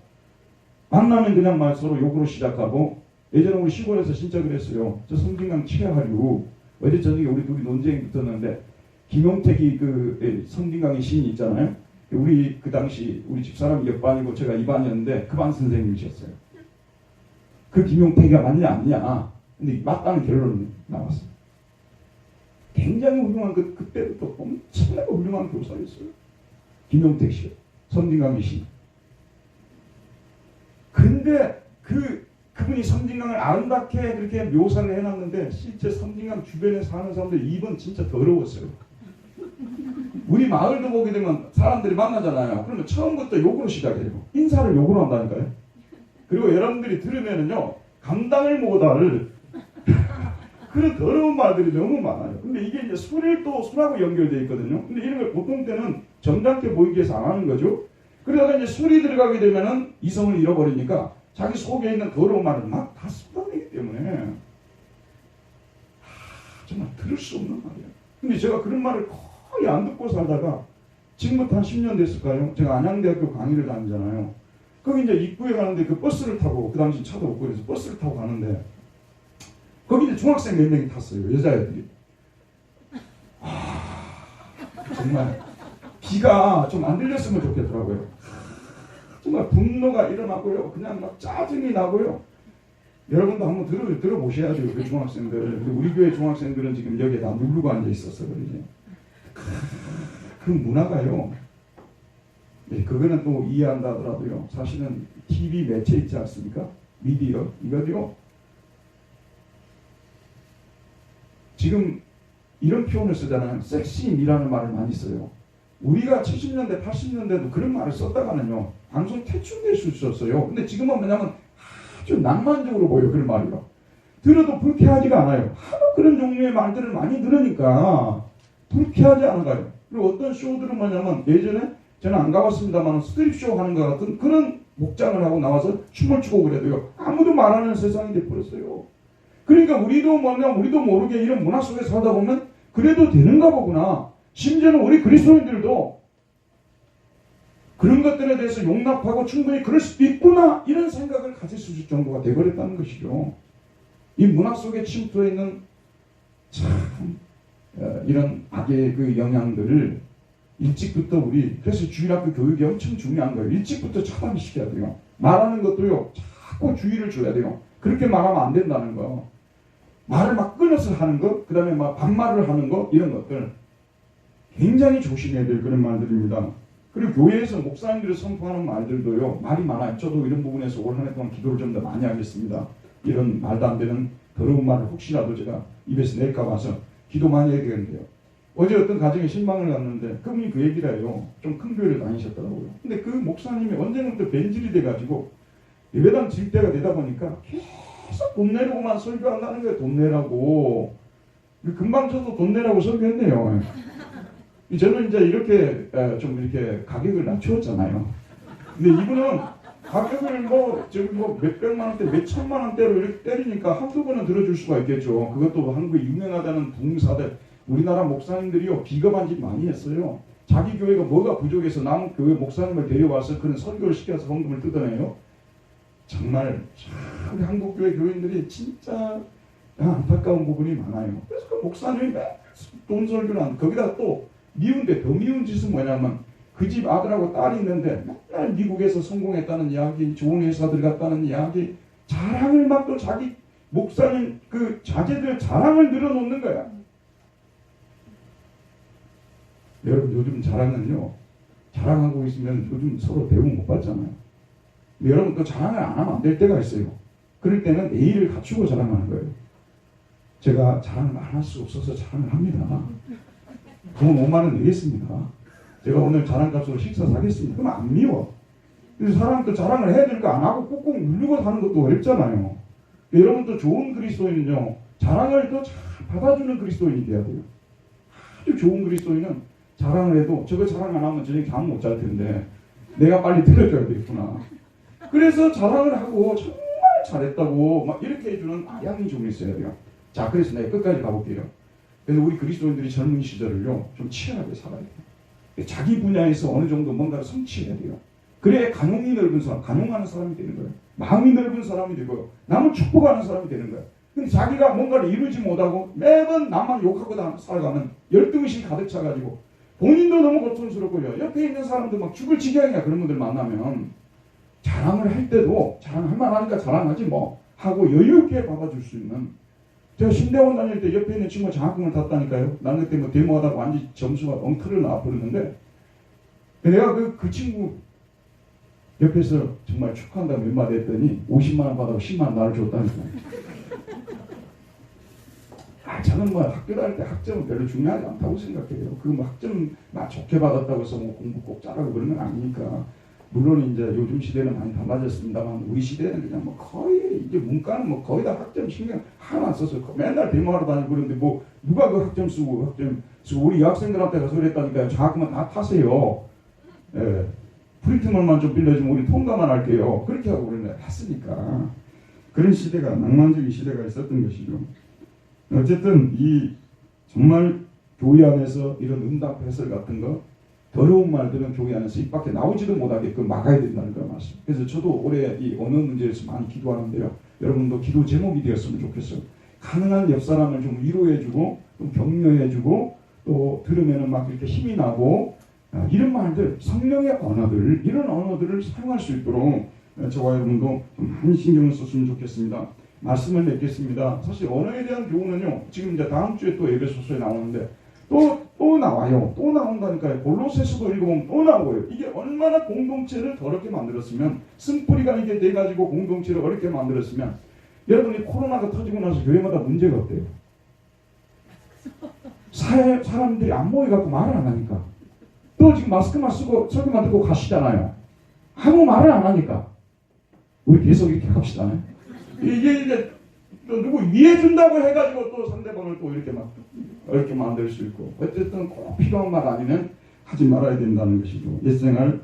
Speaker 1: 만나면 그냥 말 서로 욕으로 시작하고, 예전에 우리 시골에서 진짜 그랬어요. 저 성진강 최하류, 어제 저녁에 우리 둘이 논쟁이 붙었는데, 김용택이 그 성진강의 시인이 있잖아요. 우리 그 당시 우리 집사람이 옆반이고 제가 2반이었는데 그 반 선생님이셨어요. 그 김용택이가 맞냐 아니냐. 근데 맞다는 결론이 나왔어요. 굉장히 훌륭한 그때부터 엄청나게 훌륭한 교사였어요. 김용택 씨, 섬진강의 시. 근데 그분이 섬진강을 아름답게 그렇게 묘사를 해놨는데 실제 섬진강 주변에 사는 사람들 입은 진짜 더러웠어요. 우리 마을도 보게 되면 사람들이 만나잖아요. 그러면 처음부터 욕으로 시작해요. 인사를 욕으로 한다니까요. 그리고 여러분들이 들으면은요, 감당을 못할 그런 더러운 말들이 너무 많아요. 근데 이게 이제 술하고 연결되어 있거든요. 근데 이런 걸 보통 때는 점잖게 보이기 위해서 안 하는 거죠. 그러다가 이제 술이 들어가게 되면은 이성을 잃어버리니까 자기 속에 있는 더러운 말을 막 다 쏟아내기 때문에 정말 들을 수 없는 말이에요. 근데 제가 그런 말을 거의 안 듣고 살다가 지금부터 한 10년 됐을까요? 제가 안양대학교 강의를 다니잖아요. 거기 이제 입구에 가는데 그 버스를 타고, 그 당시 차도 없고 그래서 버스를 타고 가는데 거기 이제 중학생 몇 명이 탔어요. 여자애들이. 정말 귀가 좀 안 들렸으면 좋겠더라고요. 정말 분노가 일어나고요. 그냥 막 짜증이 나고요. 여러분도 한번 들어보셔야 돼요. 그 중학생들. 우리 교회 중학생들은 지금 여기에 다 누르고 앉아 있었어. 그러지. 그 문화가요. 그거는 또 이해한다 하더라도요. 사실은 TV 매체 있지 않습니까? 미디어. 이거요. 지금 이런 표현을 쓰잖아요. 섹시미라는 말을 많이 써요. 우리가 70년대, 80년대도 그런 말을 썼다가는요, 방송 퇴출될 수 있었어요. 근데 지금은 뭐냐면 아주 낭만적으로 보여요, 그런 말이요. 들어도 불쾌하지가 않아요. 하도 그런 종류의 말들을 많이 들으니까 불쾌하지 않아요. 그리고 어떤 쇼들은 뭐냐면 예전에 저는 안 가봤습니다만 스트립쇼 하는 것 같은 그런 목장을 하고 나와서 춤을 추고 그래도요, 아무도 말하는 세상이 돼버렸어요. 그러니까 우리도 모르게 이런 문화 속에 살다 보면 그래도 되는가 보구나. 심지어는 우리 그리스도인들도 그런 것들에 대해서 용납하고 충분히 그럴 수도 있구나 이런 생각을 가질 수 있을 정도가 되어버렸다는 것이죠. 이 문화 속에 침투해 있는 참 이런 악의 그 영향들을 일찍부터 그래서 주일학교 교육이 엄청 중요한 거예요. 일찍부터 차단시켜야 돼요. 말하는 것도요, 자꾸 주의를 줘야 돼요. 그렇게 말하면 안 된다는 거. 말을 막 끊어서 하는 거, 그 다음에 막 반말을 하는 거, 이런 것들 굉장히 조심해야 될 그런 말들입니다. 그리고 교회에서 목사님들이 선포하는 말들도요, 말이 많아요. 저도 이런 부분에서 올 한 해 동안 기도를 좀 더 많이 하겠습니다. 이런 말도 안 되는 더러운 말을 혹시라도 제가 입에서 낼까 봐서 기도 많이 해야 되는데요. 어제 어떤 가정에 신방을 갔는데 그분이 그 얘기를 해요. 좀 큰 교회를 다니셨더라고요. 근데 그 목사님이 언제부터 변질이 돼가지고 예배당 질 때가 되다 보니까 계속 돈 내라고만 설교한다는 거예요. 돈 내라고. 금방 저도 돈 내라고 설교했네요. 저는 이제 이렇게 좀 이렇게 가격을 낮추었잖아요. 근데 이분은 가격을 몇백만 원대, 몇천만 원대로 이렇게 때리니까 한두 번은 들어줄 수가 있겠죠. 그것도 한국에 유명하다는 부흥사들, 우리나라 목사님들이요, 비겁한 짓 많이 했어요. 자기 교회가 뭐가 부족해서 남은 교회 목사님을 데려와서 그런 설교를 시켜서 헌금을 뜯어내요. 정말 우리 한국 교회 교인들이 진짜 안타까운 부분이 많아요. 그래서 그 목사님이 돈 설교를 하는, 거기다 또 미운데 더 미운 짓은 뭐냐면 그 집 아들하고 딸이 있는데 맨날 미국에서 성공했다는 이야기, 좋은 회사 들어갔다는 이야기, 자랑을 막 또 자기 목사님 그 자제들 자랑을 늘어놓는 거야. 여러분 요즘 자랑은요, 자랑하고 있으면 요즘 서로 대우 못 받잖아요. 여러분 또 자랑을 안 하면 안 될 때가 있어요. 그럴 때는 예의를 갖추고 자랑하는 거예요. 제가 자랑을 안 할 수 없어서 자랑을 합니다. 돈 5만 원 내겠습니다. 제가 오늘 자랑값으로 식사 사겠습니다. 그러면 안 미워. 그래서 사람은 자랑을 해야 되니까 안 하고 꾹꾹 누르고 사는 것도 어렵잖아요. 여러분 또 좋은 그리스도인은요, 자랑을 또 잘 받아주는 그리스도인이 돼야 돼요. 아주 좋은 그리스도인은 자랑을 해도 저거 자랑 안 하면 저녁에 잠 못 잘 텐데 내가 빨리 들어줘야 되겠구나. 그래서 자랑을 하고 정말 잘했다고 막 이렇게 해주는 아양이 좀 있어야 돼요. 자, 그래서 내가 끝까지 가볼게요. 그래서 우리 그리스도인들이 젊은 시절을요, 좀 치열하게 살아야 돼요. 자기 분야에서 어느 정도 뭔가를 성취해야 돼요. 그래야 간용이 넓은 사람, 간용하는 사람이 되는 거예요. 마음이 넓은 사람이 되고요. 남을 축복하는 사람이 되는 거예요. 근데 자기가 뭔가를 이루지 못하고 매번 남만 욕하고 살아가면 열등의식이 가득 차가지고 본인도 너무 고통스럽고요. 옆에 있는 사람도 막 죽을 지경이야. 그런 분들 만나면 자랑을 할 때도 자랑할 만하니까 자랑하지 뭐. 하고 여유 있게 받아줄 수 있는. 제가 신대원 다닐 때 옆에 있는 친구가 장학금을 탔다니까요. 난 그때 뭐 데모하다가 완전 점수가 엉터리로 나와버렸는데 내가 그 친구 옆에서 정말 축하한다 몇 마디 했더니 50만 원 받아서 10만 원 나를 줬다니까요. 저는 뭐 학교 다닐 때 학점은 별로 중요하지 않다고 생각해요. 그 뭐 학점 좋게 받았다고 해서 뭐 공부 꼭 잘하고 그런 건 아니니까. 물론 이제 요즘 시대는 많이 달라졌습니다만 우리 시대는 그냥 뭐 거의 이제 문과는 뭐 거의 다 학점 신경 하나 안 써서 맨날 데모하러 다니고 그러는데 뭐 누가 그 학점 쓰고 학점 쓰고 우리 여학생들한테 가서 그랬다니까요. 장학금은 다 타세요. 예. 프린트물만 좀 빌려주면 우리 통과만 할게요. 그렇게 하고 그러네. 했으니까. 그런 시대가 낭만적인 시대가 있었던 것이죠. 어쨌든 이 정말 교회 안에서 이런 응답 해설 같은 거 더러운 말들은 교회 안에서 입 밖에 나오지도 못하게끔 막아야 된다는 걸 말씀. 그래서 저도 올해 이 언어 문제에서 많이 기도하는데요. 여러분도 기도 제목이 되었으면 좋겠어요. 가능한 옆 사람을 좀 위로해주고 좀 격려해주고 또 들으면은 막 이렇게 힘이 나고 이런 말들, 성령의 언어들, 이런 언어들을 사용할 수 있도록 저와 여러분도 좀 많이 신경을 썼으면 좋겠습니다. 말씀을 맺겠습니다. 사실 언어에 대한 교훈은요, 지금 이제 다음 주에 또 에베소서에 나오는데 또 나와요. 또 나온다니까요. 골로새서도 읽어보면 또 나오고요. 이게 얼마나 공동체를 더럽게 만들었으면, 쓴뿌리가 이게 돼가지고 공동체를 어렵게 만들었으면, 여러분이 코로나가 터지고 나서 교회마다 문제가 어때요? 사람들이 안 모여갖고 말을 안 하니까. 또 지금 마스크만 쓰고 설교만 듣고 가시잖아요. 아무 말을 안 하니까. 우리 계속 이렇게 합시다. 이게 이제 또 누구 위해 준다고 해가지고 또 상대방을 또 이렇게 막 어렵게 만들 수 있고. 어쨌든 꼭 필요한 말 아니면 하지 말아야 된다는 것이죠. 옛생활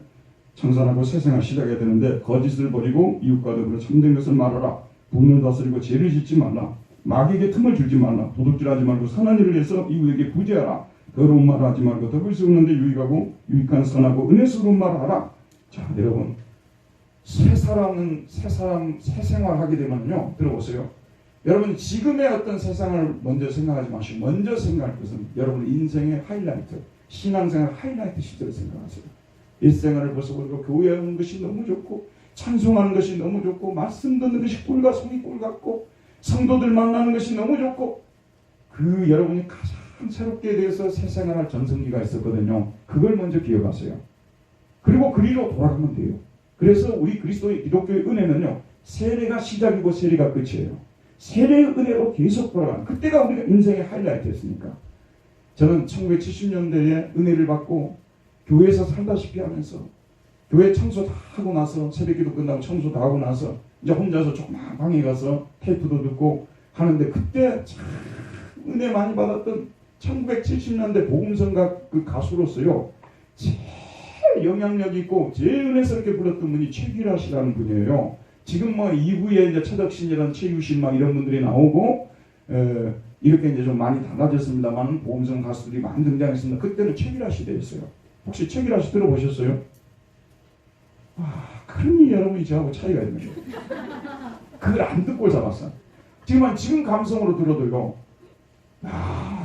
Speaker 1: 청산하고 새생활 시작해야 되는데 거짓을 버리고 이웃과 더불어 참된 것을 말하라. 분을 다스리고 죄를 짓지 말라. 마귀에게 틈을 주지 말라. 도둑질하지 말고 선한 일을 해서 이웃에게 부재하라. 더러운 말을 하지 말고 덕을 세우는데 유익하고 유익한 선하고 은혜스러운 말을 하라. 자, 여러분, 새 생활 하게 되면요, 들어보세요. 여러분 지금의 어떤 세상을 먼저 생각하지 마시고 먼저 생각할 것은 여러분 인생의 하이라이트, 신앙생활 하이라이트 시절을 생각하세요. 일생활을 벗어버리고 교회 오는 것이 너무 좋고 찬송하는 것이 너무 좋고 말씀 듣는 것이 꿀과 송이 꿀 같고 성도들 만나는 것이 너무 좋고 그 여러분이 가장 새롭게 대해서 새 생활할 전성기가 있었거든요. 그걸 먼저 기억하세요. 그리고 그리로 돌아가면 돼요. 그래서 우리 그리스도의 기독교의 은혜는요, 세례가 시작이고 세례가 끝이에요. 세례의 은혜로 계속 돌아가는, 그때가 우리가 인생의 하이라이트였으니까. 저는 1970년대에 은혜를 받고 교회에서 살다시피 하면서 교회 청소 다 하고 나서 새벽기도 끝나고 청소 다 하고 나서 이제 혼자서 조그만 방에 가서 테이프도 듣고 하는데 그때 참 은혜 많이 받았던 1970년대 복음성가 그 가수로서요, 제일 영향력 있고 제일 은혜스럽게 불렀던 분이 최규라 씨라는 분이에요. 지금 뭐 이후에 이제 최덕신이라는 최유신 막 이런 분들이 나오고 이렇게 이제 좀 많이 달라졌습니다만 보험성 가수들이 많이 등장했습니다. 그때는 최규라 시대였어요. 혹시 최규라 씨 들어보셨어요? 그러니 여러분이 저하고 차이가 있는 거예요. 그걸 안 듣고 잡았어요. 지금 감성으로 들어도요,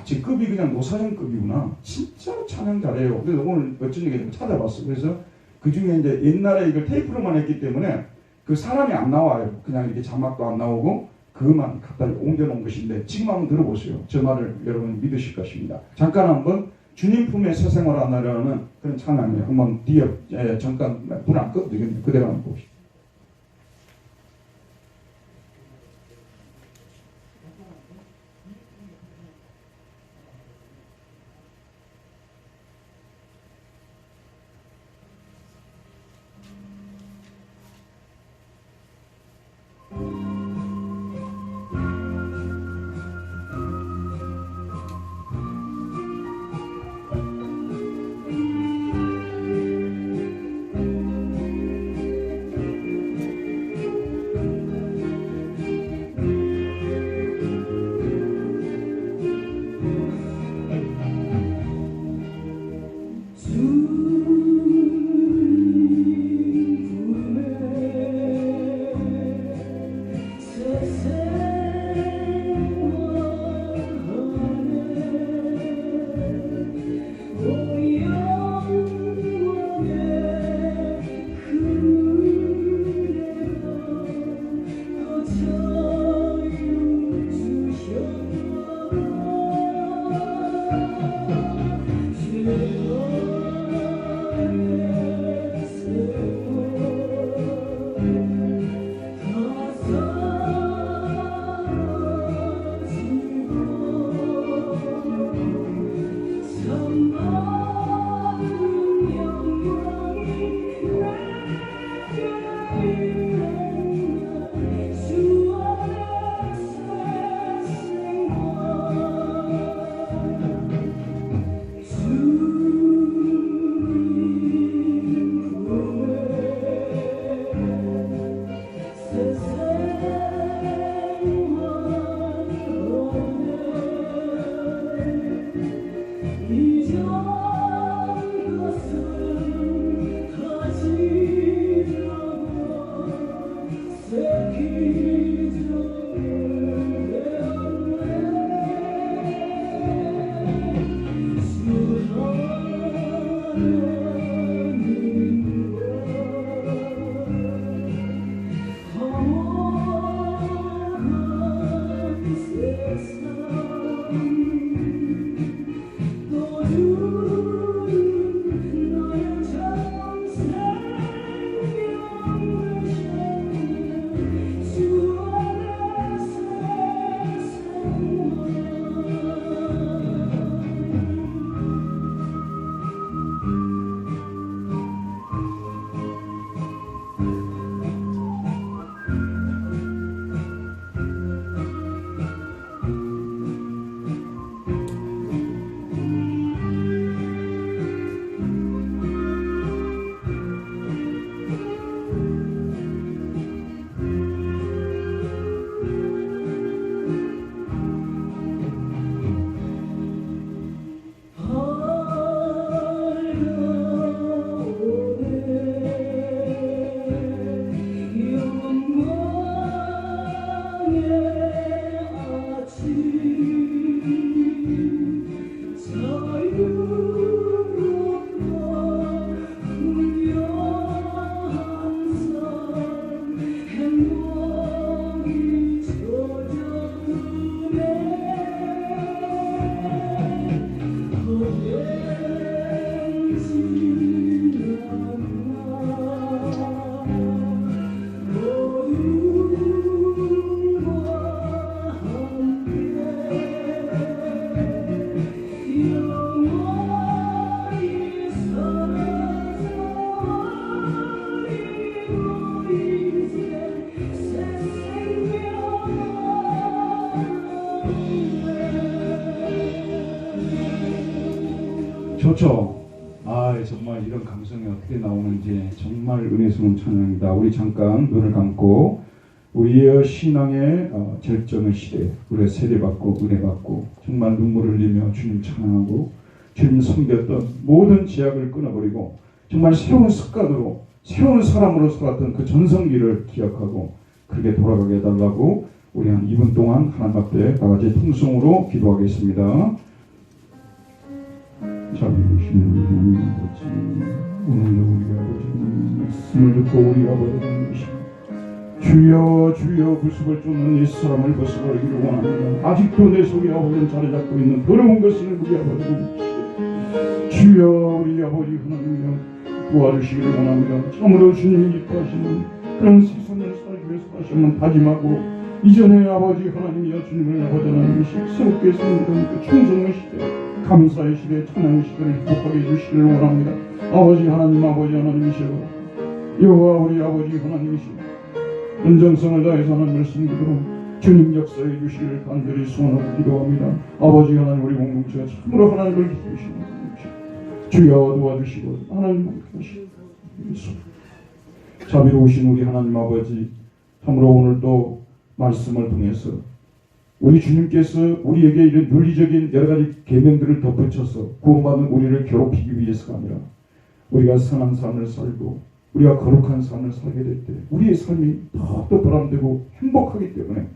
Speaker 1: 제 급이 그냥 노사연급이구나. 진짜 찬양 잘해요. 그래서 오늘 어쩐 얘기 찾아봤어. 그래서 그 중에 이제 옛날에 이걸 테이프로만 했기 때문에 그 사람이 안 나와요. 그냥 이렇게 자막도 안 나오고 그것만 갖다 옮겨놓은 것인데 지금 한번 들어보세요. 저 말을 여러분 믿으실 것입니다. 잠깐 한번 주님 품에 새 생활 하나라는 그런 찬양이에요. 한번 뒤에 잠깐 불 안 꺼도 되겠네요. 그대로 한번 봅시다.
Speaker 2: 주
Speaker 1: 좋죠. 정말 이런 감성이 어떻게 나오는지 정말 은혜스러운 찬양이다. 우리 잠깐 눈을 감고 우리의 신앙의 절정의 시대, 우리가 세례받고 은혜받고 정말 눈물을 흘리며 주님 찬양하고 주님 섬겼던 모든 제약을 끊어버리고 정말 새로운 습관으로 새로운 사람으로 살았던 그 전성기를 기억하고 그렇게 돌아가게 해달라고 우리 한 2분 동안 하나님 앞에 다같이 통성으로 기도하겠습니다. 자비로우신 하나님 아버지, 오늘도 우리 아버지 말씀을 듣고 우리 아버지를 믿으시고 주여 주여 구습을 쫓는 이 사람을 벗어버리기를 원합니다. 아직도 내 속에 아버지는 자리 잡고 있는 더러운 것을 우리 아버지를 믿으시고 주여 우리 아버지 하나님이여 도와주시기를 원합니다. 참으로 주님이 기뻐하시는 그런 세상을 살기 위해서 다시 한번 다짐하고 이전에 아버지 하나님이여 주님을 아버지 하나님이 새롭게 세우는 그 충성의 시대, 감사의 시대, 찬양의 시대를 행복하게 해주시기를 원합니다. 아버지 하나님, 아버지 하나님이시여 여호와 우리 아버지 하나님이시여 온전성을 다해서 하나님을 섬기도록 주님 역사해 주시기를 간절히 소원하고 기도합니다. 아버지 하나님, 우리 공동체가 참으로 하나님을 기쁘시는 주여 도와주시고 하나님 하시고 자비로우신 우리 하나님 아버지, 참으로 오늘도 말씀을 통해서 우리 주님께서 우리에게 이런 윤리적인 여러 가지 계명들을 덧붙여서 구원받는 우리를 괴롭히기 위해서가 아니라 우리가 선한 삶을 살고 우리가 거룩한 삶을 살게 될 때 우리의 삶이 더욱더 보람되고 행복하기 때문에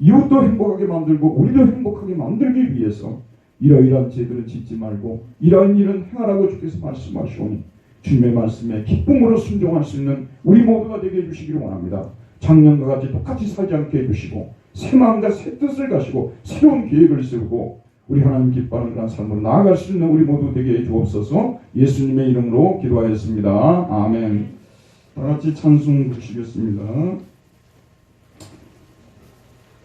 Speaker 1: 이웃도 행복하게 만들고 우리도 행복하게 만들기 위해서 이러이러한 죄들을 짓지 말고 이러한 일은 행하라고 주께서 말씀하시오니 주님의 말씀에 기쁨으로 순종할 수 있는 우리 모두가 되게 해주시기를 원합니다. 작년과 같이 똑같이 살지 않게 해주시고 새 마음과 새 뜻을 가지고 새로운 계획을 세우고 우리 하나님 기뻐하는 그런 삶으로 나아갈 수 있는 우리 모두 되게 해 주옵소서. 예수님의 이름으로 기도하였습니다. 아멘. 다 같이 찬송 부르시겠습니다.